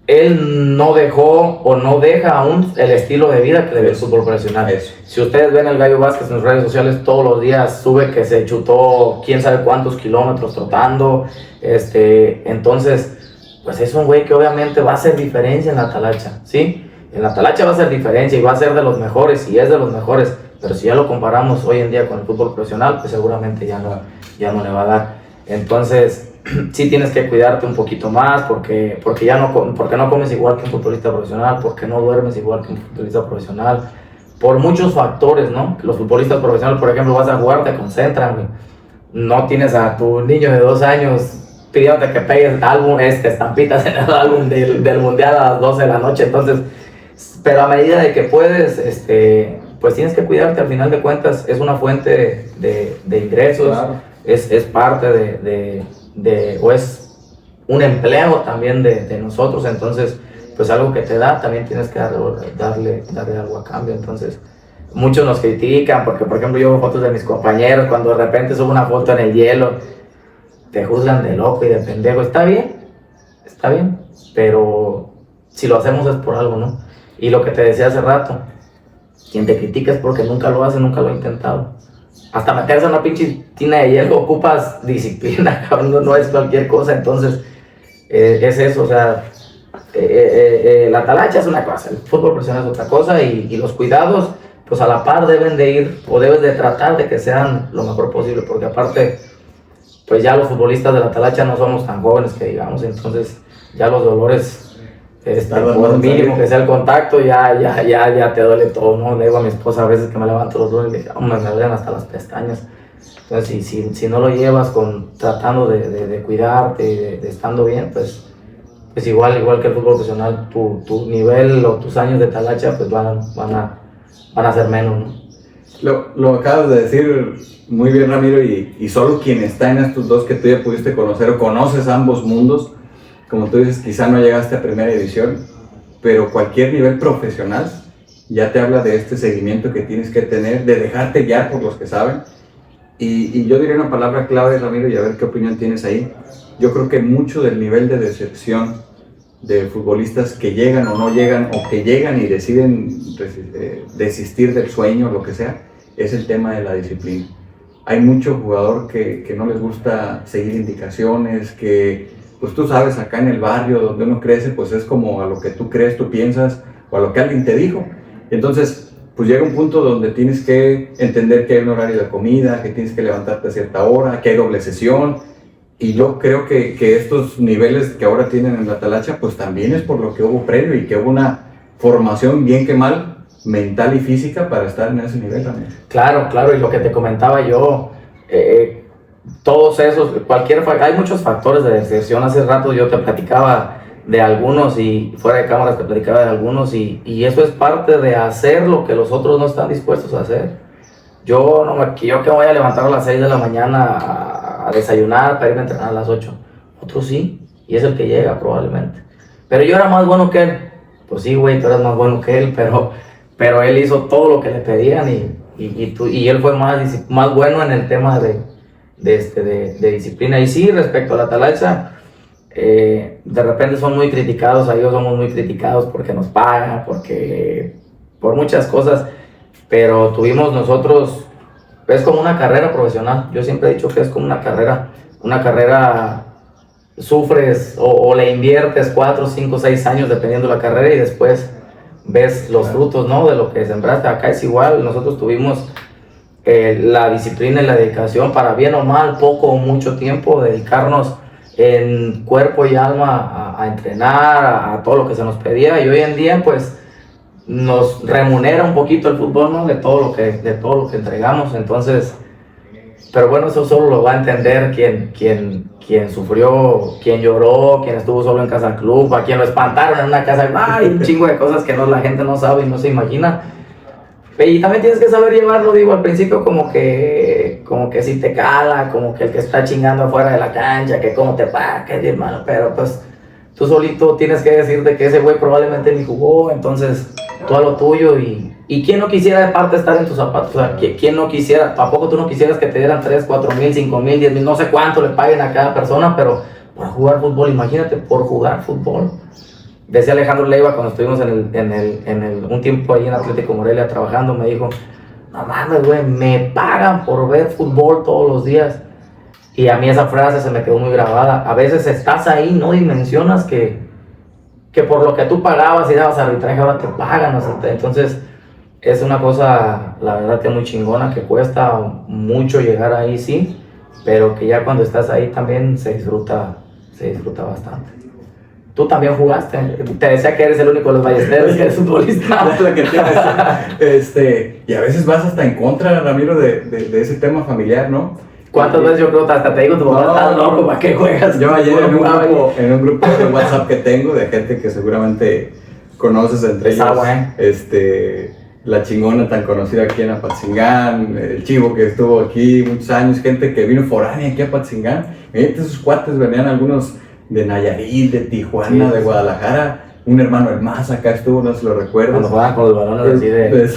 Él no dejó o no deja aún el estilo de vida que le ve el fútbol profesional. Eso. Si ustedes ven el Gallo Vázquez en sus redes sociales, todos los días sube que se chutó quién sabe cuántos kilómetros trotando. Entonces, pues es un güey que obviamente va a hacer diferencia en la talacha, ¿sí? En la talacha va a hacer diferencia y va a ser de los mejores y es de los mejores. Pero si ya lo comparamos hoy en día con el fútbol profesional, pues seguramente ya no le va a dar. Entonces, sí tienes que cuidarte un poquito más porque no comes igual que un futbolista profesional, porque no duermes igual que un futbolista profesional, por muchos factores, ¿no? Los futbolistas profesionales, por ejemplo, vas a jugar, te concentran, güey. No tienes a tu niño de 2 años pidiéndote que pegues estampitas en el álbum del mundial a las 12 de la noche. Entonces, pero a medida de que puedes, pues tienes que cuidarte. Al final de cuentas es una fuente de ingresos, claro. es parte o es un empleo también de nosotros. Entonces, pues algo que te da, también tienes que darle algo a cambio. Entonces, muchos nos critican porque, por ejemplo, yo veo fotos de mis compañeros, cuando de repente subo una foto en el hielo, te juzgan de loco y de pendejo. Está bien, pero si lo hacemos es por algo, ¿no? Y lo que te decía hace rato, quien te critica es porque nunca lo hace, nunca lo ha intentado. Hasta meterse en una pinche tina de hielo ocupas disciplina, cabrón, no es cualquier cosa. Entonces, es eso, o sea, la talacha es una cosa, el fútbol profesional es otra cosa y los cuidados, pues a la par deben de ir, o debes de tratar de que sean lo mejor posible, porque aparte, pues ya los futbolistas de la talacha no somos tan jóvenes que digamos, entonces ya los dolores... por mínimo que sea el contacto, ya te duele todo, ¿no? Le digo a mi esposa a veces que me levanto los lunes y le digo, me duelen hasta las pestañas. Entonces, si no lo llevas tratando de cuidarte, de estando bien, pues igual que el fútbol profesional, tu nivel o tus años de talacha, pues van a ser menos, ¿no? Lo acabas de decir muy bien, Ramiro, y solo quien está en estos dos que tú ya pudiste conocer o conoces ambos mundos, como tú dices, quizá no llegaste a primera división, pero cualquier nivel profesional ya te habla de este seguimiento que tienes que tener, de dejarte guiar por los que saben. Y yo diría una palabra clave, Ramiro, y a ver qué opinión tienes ahí. Yo creo que mucho del nivel de decepción de futbolistas que llegan o no llegan, o que llegan y deciden desistir del sueño, lo que sea, es el tema de la disciplina. Hay mucho jugador que no les gusta seguir indicaciones, que... pues tú sabes, acá en el barrio donde uno crece, pues es como a lo que tú crees, tú piensas, o a lo que alguien te dijo. Entonces, pues llega un punto donde tienes que entender que hay un horario de comida, que tienes que levantarte a cierta hora, que hay doble sesión. Y yo creo que estos niveles que ahora tienen en la talacha, pues también es por lo que hubo previo y que hubo una formación bien que mal, mental y física, para estar en ese nivel también. Claro, y lo que te comentaba yo... todos esos, hay muchos factores de deserción. Hace rato yo te platicaba de algunos y fuera de cámaras te platicaba de algunos y eso es parte de hacer lo que los otros no están dispuestos a hacer. Yo que voy a levantar a las 6 de la mañana a desayunar para irme a entrenar a las 8. Otros sí, y es el que llega probablemente. Pero yo era más bueno que él. Pues sí, güey, tú eras más bueno que él, pero él hizo todo lo que le pedían y él fue más bueno en el tema de disciplina. Y sí, respecto a la talacha, de repente son muy criticados, a ellos somos muy criticados porque nos pagan, por muchas cosas, pero tuvimos nosotros, es como una carrera profesional. Yo siempre he dicho que es como una carrera, sufres o le inviertes 4, 5, 6 años dependiendo de la carrera y después ves los frutos, ¿no? De lo que sembraste. Acá es igual, nosotros tuvimos la disciplina y la dedicación para bien o mal, poco o mucho tiempo, dedicarnos en cuerpo y alma a entrenar, a todo lo que se nos pedía, y hoy en día pues nos remunera un poquito el fútbol, ¿no? De todo lo que entregamos. Entonces, pero bueno, eso solo lo va a entender quien sufrió, quien lloró, quien estuvo solo en casa club, a quien lo espantaron en una casa. Hay un chingo de cosas que la gente no sabe y no se imagina. Y también tienes que saber llevarlo, digo, al principio como que si te cala, como que el que está chingando afuera de la cancha, que cómo te paga, que hermano, pero pues tú solito tienes que decirte que ese güey probablemente ni jugó, entonces tú a lo tuyo. Y quién no quisiera de parte estar en tus zapatos, o sea, quién no quisiera, ¿a poco tú no quisieras que te dieran 3, 4 mil, 5 mil, 10 mil, no sé cuánto le paguen a cada persona, pero por jugar fútbol? Imagínate, por jugar fútbol. Decía Alejandro Leiva cuando estuvimos un tiempo ahí en Atlético Morelia trabajando, me dijo, no mames, güey, me pagan por ver fútbol todos los días. Y a mí esa frase se me quedó muy grabada. A veces estás ahí, no dimensionas que por lo que tú pagabas y dabas arbitraje ahora te pagan. O sea, entonces es una cosa, la verdad, que muy chingona, que cuesta mucho llegar ahí, sí, pero que ya cuando estás ahí también se disfruta bastante. Tú también jugaste, te decía que eres el único de los ballesteros que eres futbolista. Es lo que te decía. Y a veces vas hasta en contra, Ramiro, de ese tema familiar, ¿no? ¿Cuántas veces yo creo que hasta te digo, tu papá está loco, ¿para qué juegas? Yo ayer en un grupo de WhatsApp que tengo, de gente que seguramente conoces, entre ellos, la chingona tan conocida aquí en Apatzingán, el Chivo que estuvo aquí muchos años, gente que vino foránea aquí a Apatzingán. Esos cuates venían algunos de Nayarit, de Tijuana, de Guadalajara. Un hermano el más acá estuvo, no se lo recuerdo. Cuando jugaban con los balones así de...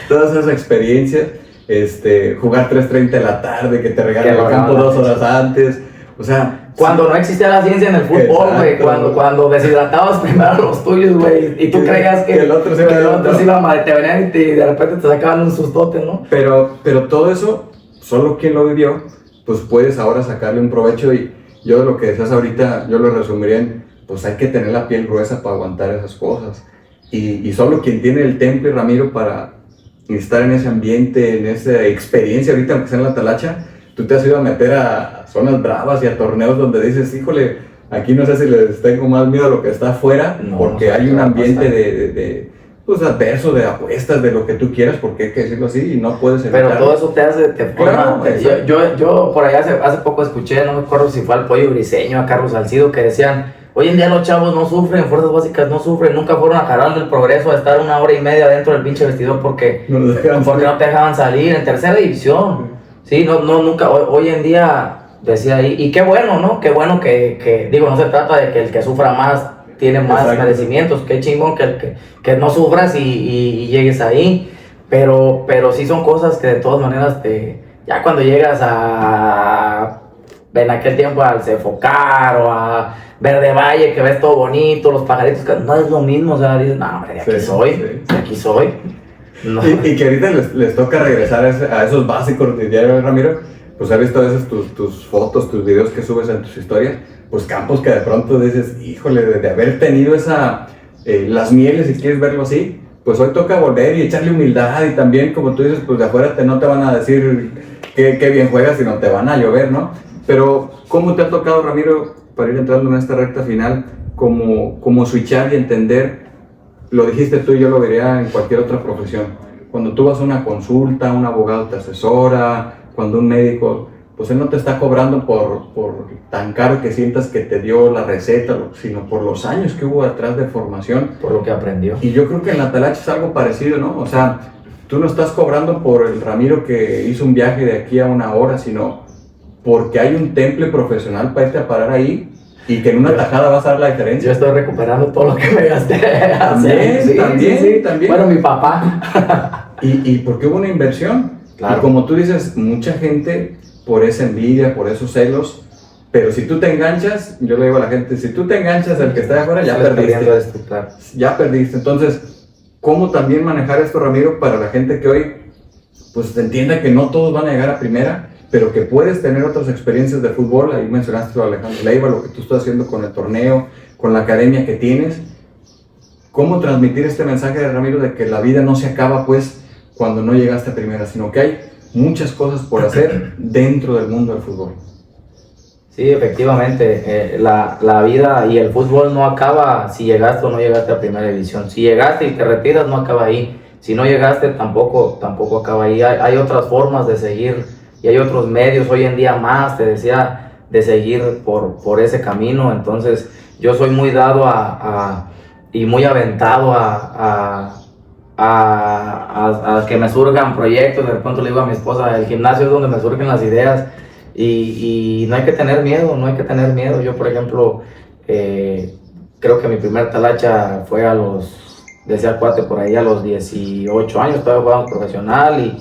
Todas esas experiencias, jugar 3:30 de la tarde, que te regalen el campo 2 horas antes, o sea... Cuando no existía la ciencia en el fútbol, güey, cuando deshidratabas primero a los tuyos, güey, y tú creías que el otro se iba mal, te venían y de repente te sacaban un sustote, ¿no? Pero todo eso, solo quien lo vivió, pues puedes ahora sacarle un provecho. Y yo de lo que decías ahorita, yo lo resumiría en, pues hay que tener la piel gruesa para aguantar esas cosas. Y solo quien tiene el temple, Ramiro, para estar en ese ambiente, en esa experiencia, ahorita aunque sea en la talacha, tú te has ido a meter a zonas bravas y a torneos donde dices, híjole, aquí no sé si les tengo más miedo a lo que está afuera, porque hay un ambiente pues adverso, de apuestas, de lo que tú quieras, porque hay que decirlo así, y no puedes evitar. Pero todo eso te forma. Claro, yo por allá hace poco escuché, no me acuerdo si fue al Pollo Briseño, a Carlos Salcido, que decían, hoy en día los chavos no sufren, fuerzas básicas no sufren, nunca fueron a Jaral del Progreso a estar 1 hora y media dentro del pinche vestidor porque no te dejaban salir en tercera división. Sí, nunca, hoy en día, decía ahí, y qué bueno, ¿no? Qué bueno que digo, no se trata de que el que sufra más tiene más merecimientos, qué chingón que no sufras y llegues ahí, pero sí son cosas que de todas maneras ya cuando llegas en aquel tiempo al Cefocar o a Verde Valle, que ves todo bonito, los pajaritos, que no es lo mismo, o sea, dices, no, hombre, de aquí soy. No. Y que ahorita les toca regresar a esos básicos de diario, Ramiro. Pues has visto a veces tus fotos, tus videos que subes en tus historias, pues campos que de pronto dices, híjole, de haber tenido las mieles, si quieres verlo así, pues hoy toca volver y echarle humildad. Y también, como tú dices, pues de afuera no te van a decir qué bien juegas, sino te van a llover, ¿no? Pero ¿cómo te ha tocado, Ramiro, para ir entrando en esta recta final, como switchar y entender? Lo dijiste tú y yo lo vería en cualquier otra profesión. Cuando tú vas a una consulta, un abogado te asesora, cuando un médico, pues él no te está cobrando por tan caro que sientas que te dio la receta, sino por los años que hubo atrás de formación. Por lo que aprendió. Y yo creo que en la talacha es algo parecido, ¿no? O sea, tú no estás cobrando por el Ramiro que hizo un viaje de aquí a 1 hora, sino porque hay un temple profesional para irte a parar ahí. Y que en una tajada vas a dar la diferencia. Yo estoy recuperando todo lo que me gasté. También. Bueno, mi papá. Y porque hubo una inversión. Claro. Y como tú dices, mucha gente, por esa envidia, por esos celos, Pero si tú te enganchas, yo le digo a la gente, si tú te enganchas al que está de afuera, ya perdiste. Esto, claro. Ya perdiste. Entonces, ¿cómo también manejar esto, Ramiro, para la gente que hoy pues entienda que no todos van a llegar a primera, pero que puedes tener otras experiencias de fútbol? Ahí mencionaste a Alejandro Leiva, lo que tú estás haciendo con el torneo, con la academia que tienes. ¿Cómo transmitir este mensaje de Ramiro de que la vida no se acaba pues cuando no llegaste a primera, sino que hay muchas cosas por hacer dentro del mundo del fútbol? Sí, efectivamente, la vida y el fútbol no acaba si llegaste o no llegaste a primera división. Si llegaste y te retiras, no acaba ahí. Si no llegaste, tampoco acaba ahí. Hay otras formas de seguir y hay otros medios hoy en día más, te decía, de seguir por ese camino. Entonces, yo soy muy dado y muy aventado a que me surjan proyectos. De pronto le digo a mi esposa, el gimnasio es donde me surgen las ideas. Y no hay que tener miedo, no hay que tener miedo. Yo, por ejemplo, creo que mi primer talacha fue decía cuate por ahí, a los 18 años, todavía jugamos profesional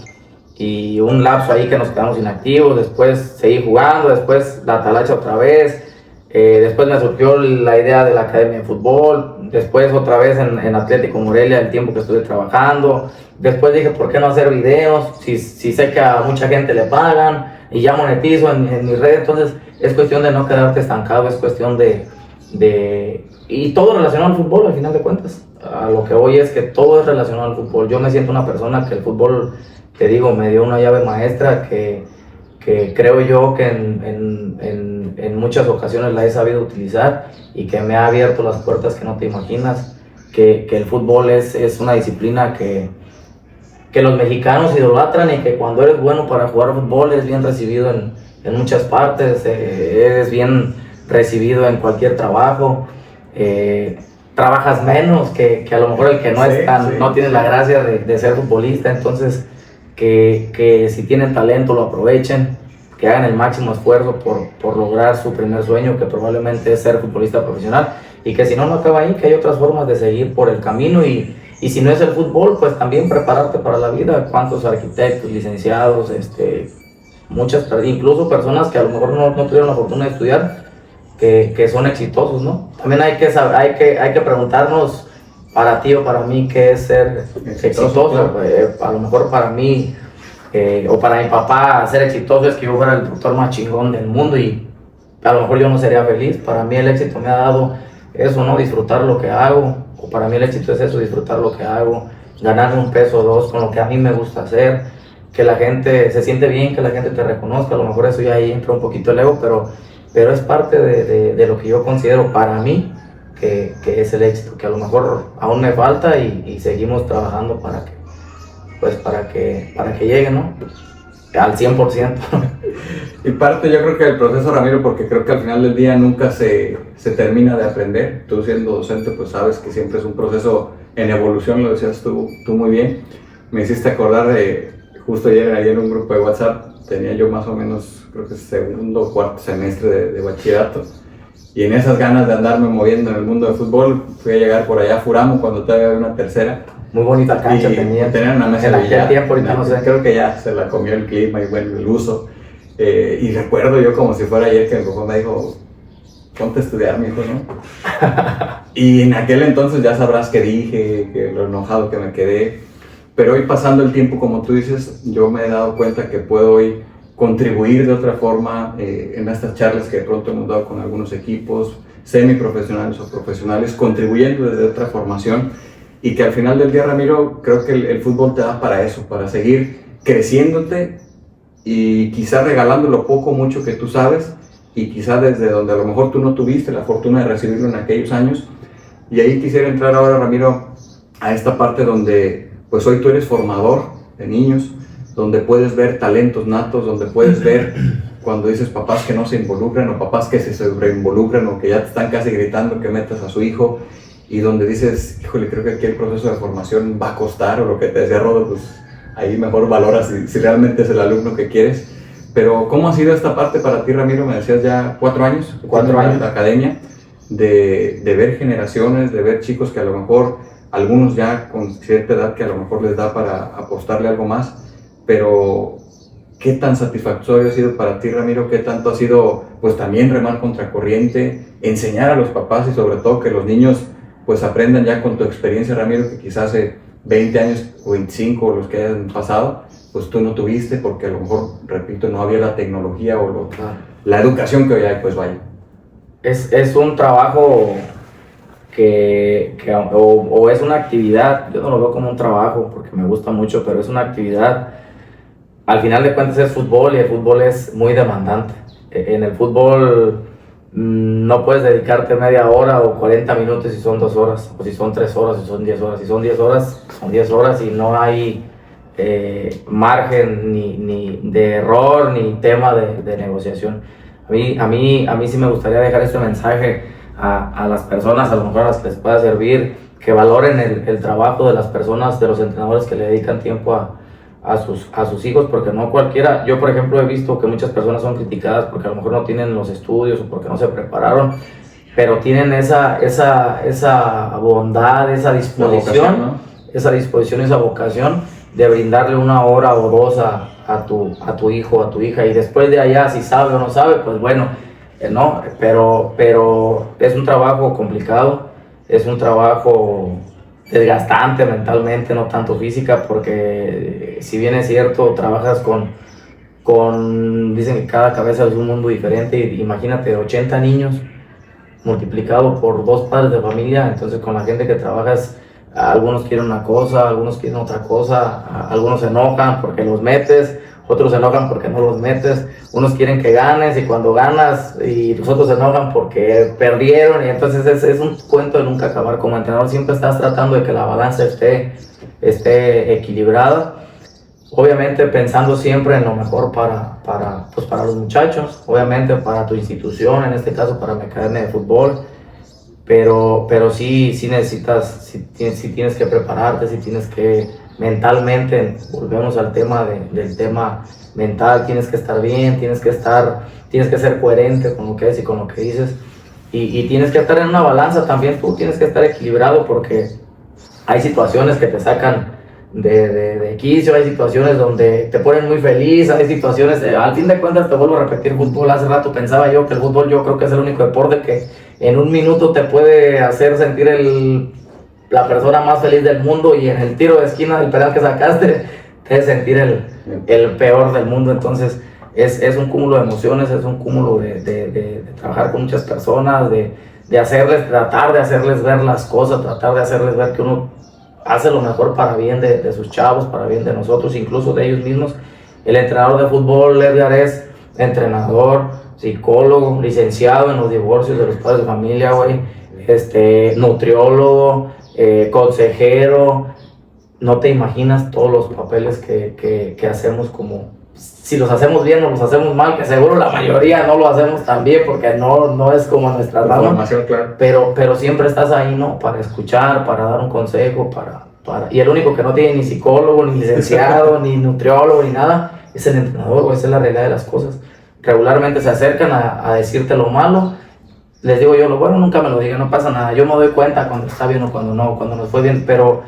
y un lapso ahí que nos quedamos inactivos, después seguí jugando, después la talacha otra vez, después me surgió la idea de la academia de fútbol, después otra vez en Atlético Morelia, el tiempo que estuve trabajando, después dije, ¿por qué no hacer videos? Si sé que a mucha gente le pagan y ya monetizo en mi red, entonces es cuestión de no quedarte estancado, es cuestión y todo relacionado al fútbol al final de cuentas. A lo que voy es que todo es relacionado al fútbol. Yo me siento una persona que el fútbol, te digo, me dio una llave maestra que creo yo que en muchas ocasiones la he sabido utilizar y que me ha abierto las puertas que no te imaginas, que el fútbol es una disciplina que los mexicanos idolatran y que cuando eres bueno para jugar fútbol eres bien recibido en muchas partes, eres bien recibido en cualquier trabajo, trabajas menos que a lo mejor el que no no tiene la gracia de ser futbolista. Entonces que si tienen talento lo aprovechen, que hagan el máximo esfuerzo por lograr su primer sueño, que probablemente es ser futbolista profesional, y que si no acaba ahí, que hay otras formas de seguir por el camino y si no es el fútbol, pues también prepararte para la vida. Cuántos arquitectos, licenciados, incluso personas que a lo mejor no tuvieron la fortuna de estudiar, que son exitosos, ¿no? También hay que preguntarnos, para ti o para mí, ¿qué es ser exitoso? Claro. A lo mejor para mí, o para mi papá, ser exitoso es que yo fuera el doctor más chingón del mundo y a lo mejor yo no sería feliz. Para mí el éxito me ha dado eso, ¿no? Disfrutar lo que hago. O para mí el éxito es eso, disfrutar lo que hago, ganar un peso o dos con lo que a mí me gusta hacer, que la gente se siente bien, que la gente te reconozca. A lo mejor eso ya ahí entra un poquito el ego, pero es parte de lo que yo considero para mí que es el éxito, que a lo mejor aún me falta y seguimos trabajando para que llegue, ¿no? Al 100%. Y parte yo creo que del proceso, Ramiro, porque creo que al final del día nunca se termina de aprender. Tú siendo docente pues sabes que siempre es un proceso en evolución, lo decías tú muy bien. Me hiciste acordar de, justo ayer en un grupo de WhatsApp, tenía yo más o menos, creo que segundo o cuarto semestre de bachillerato, y en esas ganas de andarme moviendo en el mundo del fútbol, fui a llegar por allá a Furamo cuando todavía había una tercera. Muy bonita cancha tenían una mesa en aquel tiempo, ahorita no sé. Creo que ya se la comió el clima y bueno, el uso. Y recuerdo yo como si fuera ayer que mi papá me dijo, ponte a estudiar, mi hijo, ¿no? Y en aquel entonces ya sabrás que dije, que lo enojado que me quedé. Pero hoy pasando el tiempo, como tú dices, yo me he dado cuenta que puedo hoy contribuir de otra forma en estas charlas que de pronto hemos dado con algunos equipos semiprofesionales o profesionales, contribuyendo desde otra formación. Y que al final del día, Ramiro, creo que el fútbol te da para eso, para seguir creciéndote y quizás regalando lo poco o mucho que tú sabes y quizás desde donde a lo mejor tú no tuviste la fortuna de recibirlo en aquellos años. Y ahí quisiera entrar ahora, Ramiro, a esta parte donde pues hoy tú eres formador de niños, donde puedes ver talentos natos, donde puedes ver cuando dices papás que no se involucran o papás que se sobreinvolucran o que ya te están casi gritando que metas a su hijo, y donde dices, híjole, creo que aquí el proceso de formación va a costar, o lo que te decía Rodo, pues ahí mejor valoras si realmente es el alumno que quieres. Pero ¿cómo ha sido esta parte para ti, Ramiro? Me decías ya 4 años, 4 años en la academia, de ver generaciones, de ver chicos que a lo mejor, algunos ya con cierta edad que a lo mejor les da para apostarle algo más, pero ¿Qué tan satisfactorio ha sido para ti, Ramiro? ¿Qué tanto ha sido, pues también remar contracorriente, enseñar a los papás y sobre todo que los niños pues aprendan ya con tu experiencia, Ramiro, que quizás hace 20 años o 25 o los que hayan pasado, pues tú no tuviste porque a lo mejor, repito, no había la tecnología o la educación que hoy hay, pues vaya. Es un trabajo o es una actividad, yo no lo veo como un trabajo porque me gusta mucho, pero es una actividad. Al final de cuentas es fútbol y el fútbol es muy demandante. En el fútbol no puedes dedicarte media hora o 40 minutos si son 2 horas, o si son 3 horas, si son 10 horas. Si son 10 horas, son 10 horas y no hay margen ni de error ni tema de negociación. A mí sí me gustaría dejar este mensaje a las personas, a lo mejor a las que les pueda servir, que valoren el trabajo de las personas, de los entrenadores que le dedican tiempo a sus hijos, porque no cualquiera. Yo, por ejemplo, he visto que muchas personas son criticadas porque a lo mejor no tienen los estudios o porque no se prepararon, pero tienen esa bondad, esa disposición, ¿no? esa disposición, esa vocación de brindarle 1 hora o 2 a tu hijo o a tu hija, y después de allá, si sabe o no sabe, pues bueno, no, pero es un trabajo complicado, es un trabajo desgastante mentalmente, no tanto física, porque si bien es cierto, trabajas dicen que cada cabeza es un mundo diferente, y imagínate 80 niños multiplicado por 2 padres de familia, entonces con la gente que trabajas, algunos quieren una cosa, algunos quieren otra cosa, algunos se enojan porque los metes, otros se enojan porque no los metes, unos quieren que ganes y cuando ganas, y los otros se enojan porque perdieron, y entonces es un cuento de nunca acabar. Como entrenador siempre estás tratando de que la balanza esté equilibrada, obviamente pensando siempre en lo mejor para los muchachos, obviamente para tu institución, en este caso para mi academia de fútbol, pero sí necesitas, sí tienes que prepararte, sí tienes que mentalmente, volvemos al tema del tema mental, tienes que estar bien, tienes que ser coherente con lo que es y con lo que dices, y tienes que estar en una balanza también, tú tienes que estar equilibrado, porque hay situaciones que te sacan de quicio, hay situaciones donde te ponen muy feliz, hay situaciones, al fin de cuentas te vuelvo a repetir, fútbol, hace rato pensaba yo que el fútbol, yo creo que es el único deporte que en un minuto te puede hacer sentir la persona más feliz del mundo, y en el tiro de esquina del penal que sacaste te hace sentir el peor del mundo. Entonces es un cúmulo de emociones, es un cúmulo de trabajar con muchas personas, tratar de hacerles ver las cosas, tratar de hacerles ver que uno hace lo mejor para bien de sus chavos, para bien de nosotros, incluso de ellos mismos. El entrenador de fútbol, Edgar, es entrenador, psicólogo, licenciado en los divorcios de los padres de familia, güey, nutriólogo, consejero. No te imaginas todos los papeles que hacemos, como si los hacemos bien o los hacemos mal, que seguro la mayoría no lo hacemos tan bien porque no es como nuestra rama, claro. pero siempre estás ahí, ¿no? Para escuchar, para dar un consejo, y el único que no tiene ni psicólogo, ni licenciado, ni nutriólogo, ni nada, es el entrenador, o esa es la realidad de las cosas. Regularmente se acercan a decirte lo malo, les digo yo, lo bueno nunca me lo digan, no pasa nada, yo me doy cuenta cuando está bien o cuando no, cuando nos fue bien, pero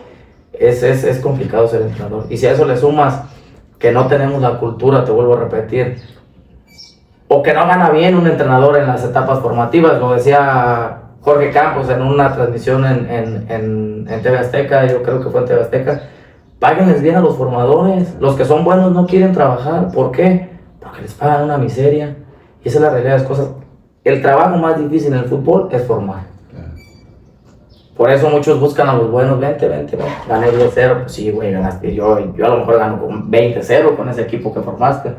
es complicado ser entrenador. Y si a eso le sumas que no tenemos la cultura, te vuelvo a repetir, o que no gana bien un entrenador en las etapas formativas, lo decía Jorge Campos en una transmisión en TV Azteca, yo creo que fue en TV Azteca, páguenles bien a los formadores, los que son buenos no quieren trabajar, ¿por qué? Porque les pagan una miseria, y esa es la realidad de las cosas. El trabajo más difícil en el fútbol es formar. Por eso muchos buscan a los buenos, vente, gané 10-0, pues sí, güey, ganaste, yo a lo mejor gano con 20-0 con ese equipo que formaste.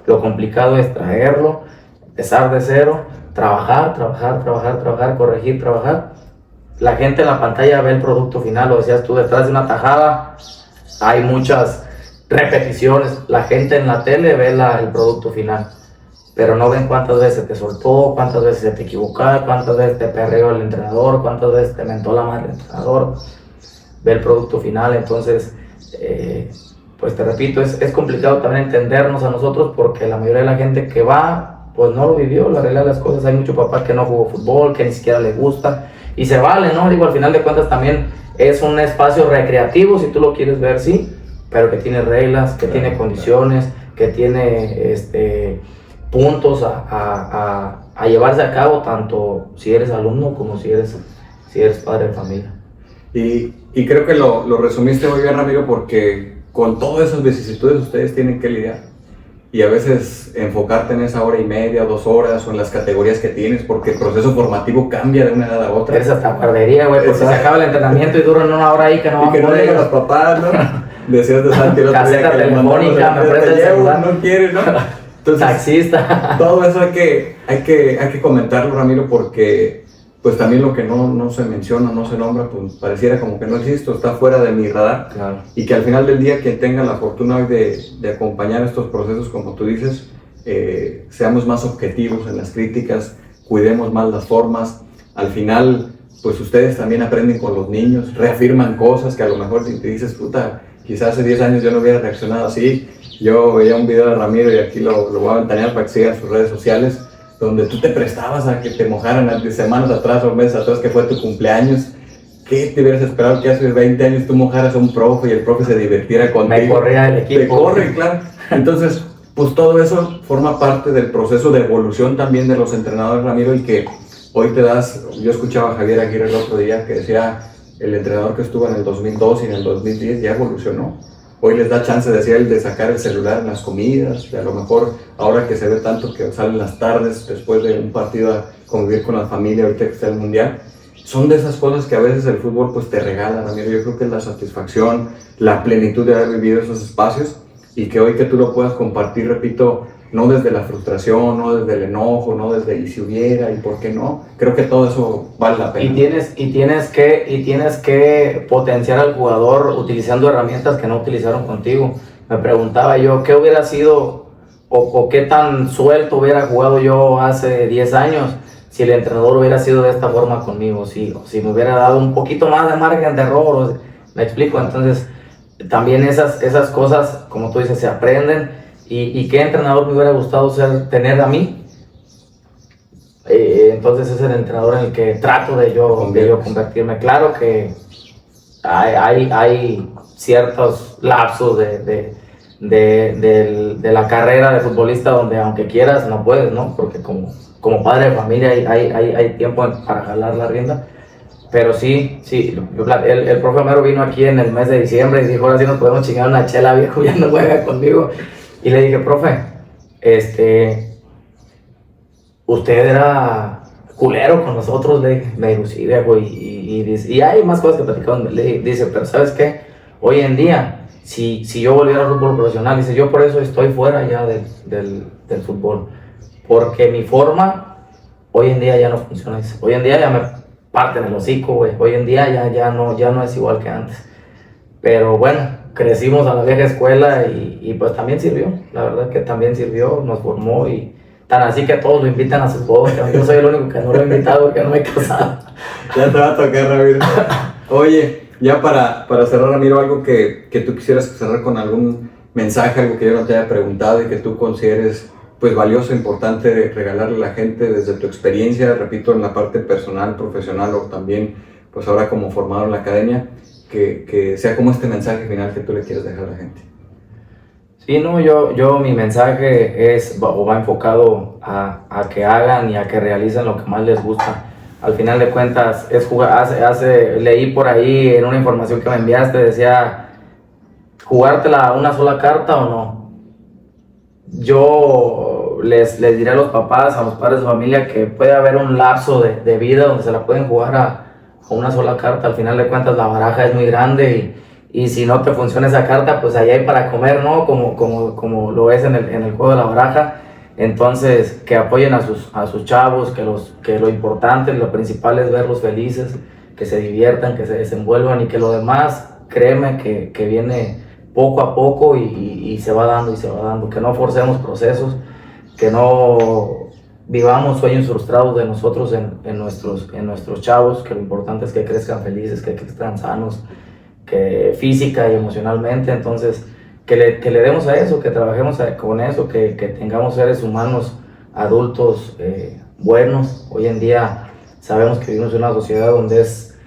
Lo complicado es traerlo, empezar de cero, trabajar, corregir, trabajar. La gente en la pantalla ve el producto final, lo decías tú, detrás de una tajada hay muchas repeticiones. La gente en la tele ve el producto final, pero no ven cuántas veces te soltó, cuántas veces se te equivocó, cuántas veces te perreó el entrenador, cuántas veces te mentó la madre el entrenador. Ve el producto final. Entonces, pues te repito, es complicado también entendernos a nosotros, porque la mayoría de la gente que va, pues no lo vivió, la realidad de las cosas. Hay mucho papá que no jugó fútbol, que ni siquiera le gusta, y se vale, ¿no? Digo, al final de cuentas también es un espacio recreativo, si tú lo quieres ver, sí, pero que tiene reglas, que tiene condiciones, que tiene puntos a llevarse a cabo, tanto si eres alumno como si eres padre de familia. Y creo que lo resumiste muy bien, Ramiro, porque con todas esas vicisitudes ustedes tienen que lidiar. Y a veces enfocarte en esa hora y media, 2 horas, o en las categorías que tienes, porque el proceso formativo cambia de una edad a otra. Es hasta guardería, güey, porque se acaba el entrenamiento y duran 1 hora ahí que no y que no llegan los papás, ¿no? Decías de Santi el otro día que telefónica, me presta el celular. No quiere, ¿no? Entonces, taxista. Todo eso hay que comentarlo, Ramiro, porque pues también lo que no se menciona, no se nombra, pues pareciera como que no existe, está fuera de mi radar. Claro. Y que al final del día, quien tenga la fortuna hoy de acompañar estos procesos, como tú dices, seamos más objetivos en las críticas, cuidemos más las formas. Al final, pues ustedes también aprenden con los niños, reafirman cosas que a lo mejor si te dices, puta, quizás hace 10 años yo no hubiera reaccionado así. Yo veía un video de Ramiro y aquí lo voy a ventanear para que sigan sus redes sociales, donde tú te prestabas a que te mojaran semanas atrás o meses atrás que fue tu cumpleaños. ¿Qué te hubieras esperado que hace 20 años tú mojaras a un profe y el profe se divirtiera contigo? Me corría el equipo. Te corre, claro. Entonces, pues todo eso forma parte del proceso de evolución también de los entrenadores, Ramiro, y que hoy te das. Yo escuchaba a Javier Aguirre el otro día que decía, el entrenador que estuvo en el 2002 y en el 2010 ya evolucionó. Hoy les da chance, decía él, de sacar el celular en las comidas, y a lo mejor ahora que se ve tanto que salen las tardes después de un partido a convivir con la familia, ahorita que está el mundial. Son de esas cosas que a veces el fútbol pues te regala, Ramiro. Yo creo que es la satisfacción, la plenitud de haber vivido esos espacios, y que hoy que tú lo puedas compartir, repito, no desde la frustración, no desde el enojo, no desde y si hubiera y por qué no. Creo que todo eso vale la pena. Y tienes que potenciar al jugador utilizando herramientas que no utilizaron contigo. Me preguntaba yo, ¿qué hubiera sido o qué tan suelto hubiera jugado yo hace 10 años si el entrenador hubiera sido de esta forma conmigo? Si me hubiera dado un poquito más de margen de error, ¿me explico? Entonces, también esas cosas, como tú dices, se aprenden. ¿Y qué entrenador me hubiera gustado tener a mí? Entonces es el entrenador en el que trato de yo convertirme. Claro que hay ciertos lapsos de la carrera de futbolista donde aunque quieras no puedes, ¿no? Porque como padre de familia hay tiempo para jalar la rienda. Pero sí, el profe Homero vino aquí en el mes de diciembre y dijo, ahora sí nos podemos chingar una chela, viejo, ya no juega conmigo. Y le dije, profe, usted era culero con nosotros, me dijo, sí, viejo, y hay más cosas que platicamos. Le dice, pero ¿sabes qué? Hoy en día, si yo volviera al fútbol profesional, dice, yo por eso estoy fuera ya del fútbol, porque mi forma hoy en día ya no funciona. Dice, hoy en día ya me parten el hocico, güey, hoy en día ya no es igual que antes. Pero bueno, crecimos a la vieja escuela y pues también sirvió, la verdad que también sirvió, nos formó, y tan así que todos lo invitan a sus bodas. Yo soy el único que no lo he invitado porque no me he casado. Ya te va a tocar, Ramiro. Oye, ya para cerrar, Ramiro, algo que tú quisieras cerrar con algún mensaje, algo que yo no te haya preguntado y que tú consideres pues valioso, importante regalarle a la gente desde tu experiencia, repito, en la parte personal, profesional, o también pues ahora como formador en la academia, que sea como este mensaje final que tú le quieres dejar a la gente. Sí, no, yo mi mensaje va enfocado a que hagan y a que realicen lo que más les gusta. Al final de cuentas, es jugar. Leí por ahí en una información que me enviaste, decía, ¿jugártela una sola carta o no? Yo les diré a los papás, a los padres de familia, que puede haber un lapso de vida donde se la pueden jugar a una sola carta. Al final de cuentas, la baraja es muy grande y si no te funciona esa carta, pues ahí hay para comer, ¿no? Como lo es en el juego de la baraja. Entonces, que apoyen a sus chavos, que lo importante, lo principal es verlos felices, que se diviertan, que se desenvuelvan, y que lo demás, créeme que viene poco a poco y se va dando, que no forcemos procesos, que no vivamos sueños frustrados de nosotros en nuestros chavos, que lo importante es que crezcan felices, que crezcan sanos, que física y emocionalmente. Entonces, que le demos a eso, que trabajemos con eso, que tengamos seres humanos adultos buenos. Hoy en día sabemos que vivimos en una sociedad donde es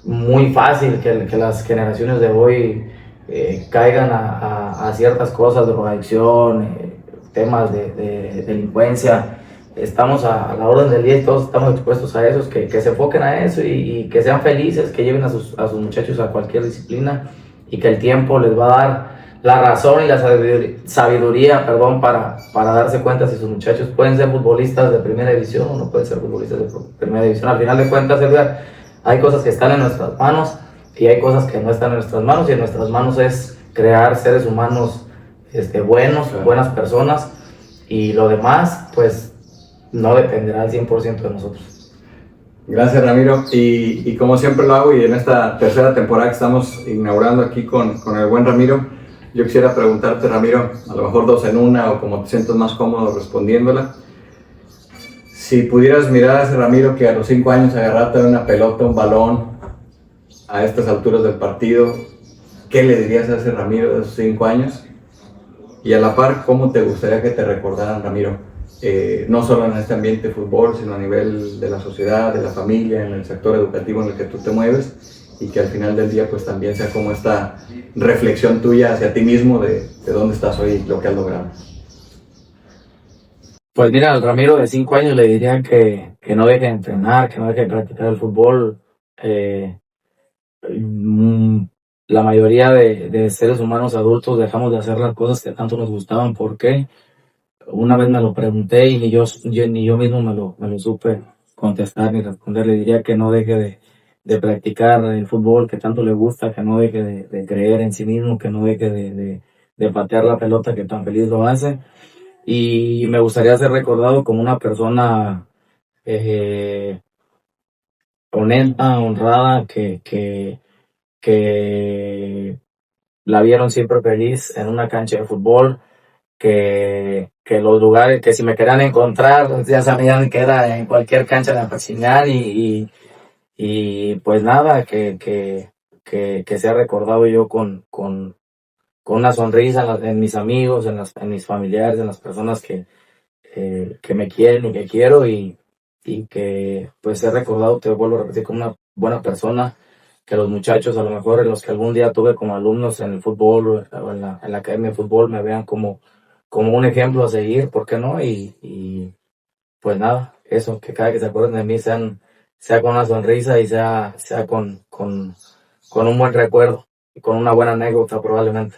muy fácil que las generaciones de hoy caigan a a ciertas cosas, drogadicción, temas de delincuencia, estamos a la orden del día y todos estamos expuestos a eso, que se enfoquen a eso y que sean felices, que lleven a sus muchachos a cualquier disciplina y que el tiempo les va a dar la razón y la sabiduría, para darse cuenta si sus muchachos pueden ser futbolistas de primera división o no pueden ser futbolistas de primera división. Al final de cuentas, Edgar, hay cosas que están en nuestras manos y hay cosas que no están en nuestras manos, y en nuestras manos es crear seres humanos buenos, buenas personas, y lo demás pues no dependerá al 100% de nosotros. Gracias, Ramiro, y como siempre lo hago, y en esta tercera temporada que estamos inaugurando aquí con el buen Ramiro, yo quisiera preguntarte, Ramiro, a lo mejor dos en una o como te sientas más cómodo respondiéndola. Si pudieras mirar a ese Ramiro que a los 5 años agarrarte una pelota, un balón, a estas alturas del partido, ¿qué le dirías a ese Ramiro de esos 5 años? Y a la par, ¿cómo te gustaría que te recordaran, Ramiro? No solo en este ambiente de fútbol, sino a nivel de la sociedad, de la familia, en el sector educativo en el que tú te mueves, y que al final del día pues también sea como esta reflexión tuya hacia ti mismo de dónde estás hoy y lo que has logrado. Pues mira, al Ramiro de 5 años le diría que no deje de entrenar, que no deje de practicar el fútbol. La mayoría de seres humanos adultos dejamos de hacer las cosas que tanto nos gustaban. ¿Por qué? Una vez me lo pregunté y ni yo mismo me lo supe contestar ni responder. Le diría que no deje de practicar el fútbol que tanto le gusta, que no deje de creer en sí mismo, que no deje de patear la pelota que tan feliz lo hace. Y me gustaría ser recordado como una persona honesta, honrada, que la vieron siempre feliz en una cancha de fútbol, que los lugares, que si me querían encontrar, ya sabían que era en cualquier cancha de Apatzingán, y pues nada, que sea recordado yo con una sonrisa en mis amigos, en mis familiares, en las personas que me quieren y que quiero, y que pues sea recordado, te vuelvo a repetir, como una buena persona, que los muchachos, a lo mejor los que algún día tuve como alumnos en el fútbol o en la academia de fútbol, me vean como un ejemplo a seguir, ¿por qué no? Y pues nada, eso, que cada que se acuerden de mí sea con una sonrisa y sea con un buen recuerdo y con una buena anécdota probablemente.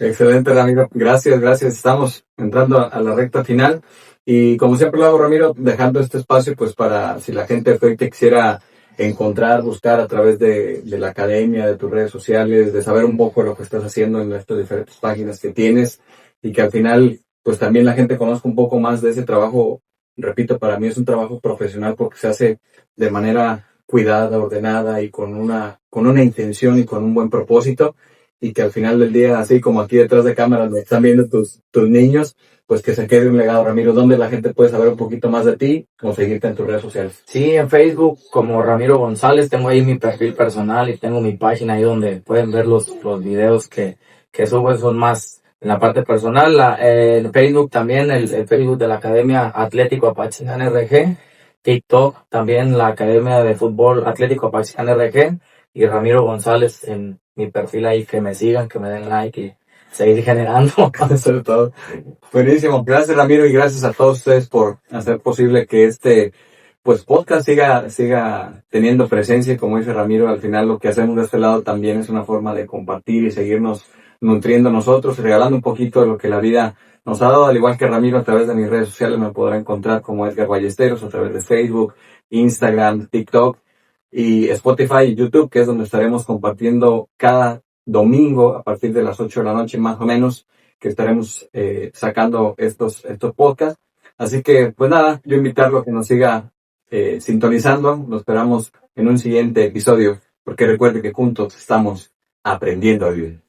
Excelente, Ramiro. Gracias. Estamos entrando a la recta final. Y como siempre lo hago, Ramiro, dejando este espacio pues para si la gente te quisiera encontrar, buscar a través de la academia, de tus redes sociales, de saber un poco lo que estás haciendo en estas diferentes páginas que tienes, y que al final pues también la gente conozca un poco más de ese trabajo. Repito, para mí es un trabajo profesional porque se hace de manera cuidada, ordenada y con una intención y con un buen propósito, y que al final del día, así como aquí detrás de cámaras me están viendo tus niños, pues que se quede un legado. Ramiro, ¿dónde la gente puede saber un poquito más de ti o seguirte en tus redes sociales? Sí, en Facebook como Ramiro González, tengo ahí mi perfil personal y tengo mi página ahí donde pueden ver los videos que subo, son más en la parte personal. En Facebook también, el Facebook de la Academia Atlético Apatzingán RG, TikTok también la Academia de Fútbol Atlético Apatzingán RG, y Ramiro González en mi perfil ahí, que me sigan, que me den like y seguir generando. Sobre todo. Buenísimo. Gracias, Ramiro, y gracias a todos ustedes por hacer posible que este pues podcast siga teniendo presencia. Y como dice Ramiro, al final lo que hacemos de este lado también es una forma de compartir y seguirnos nutriendo nosotros, regalando un poquito de lo que la vida nos ha dado. Al igual que Ramiro, a través de mis redes sociales me podrá encontrar como Edgar Ballesteros, a través de Facebook, Instagram, TikTok y Spotify y YouTube, que es donde estaremos compartiendo cada domingo a partir de las 8 de la noche más o menos, que estaremos sacando estos podcasts. Así que pues nada, yo invitarlo a que nos siga sintonizando. Nos esperamos en un siguiente episodio, porque recuerde que juntos estamos aprendiendo a vivir.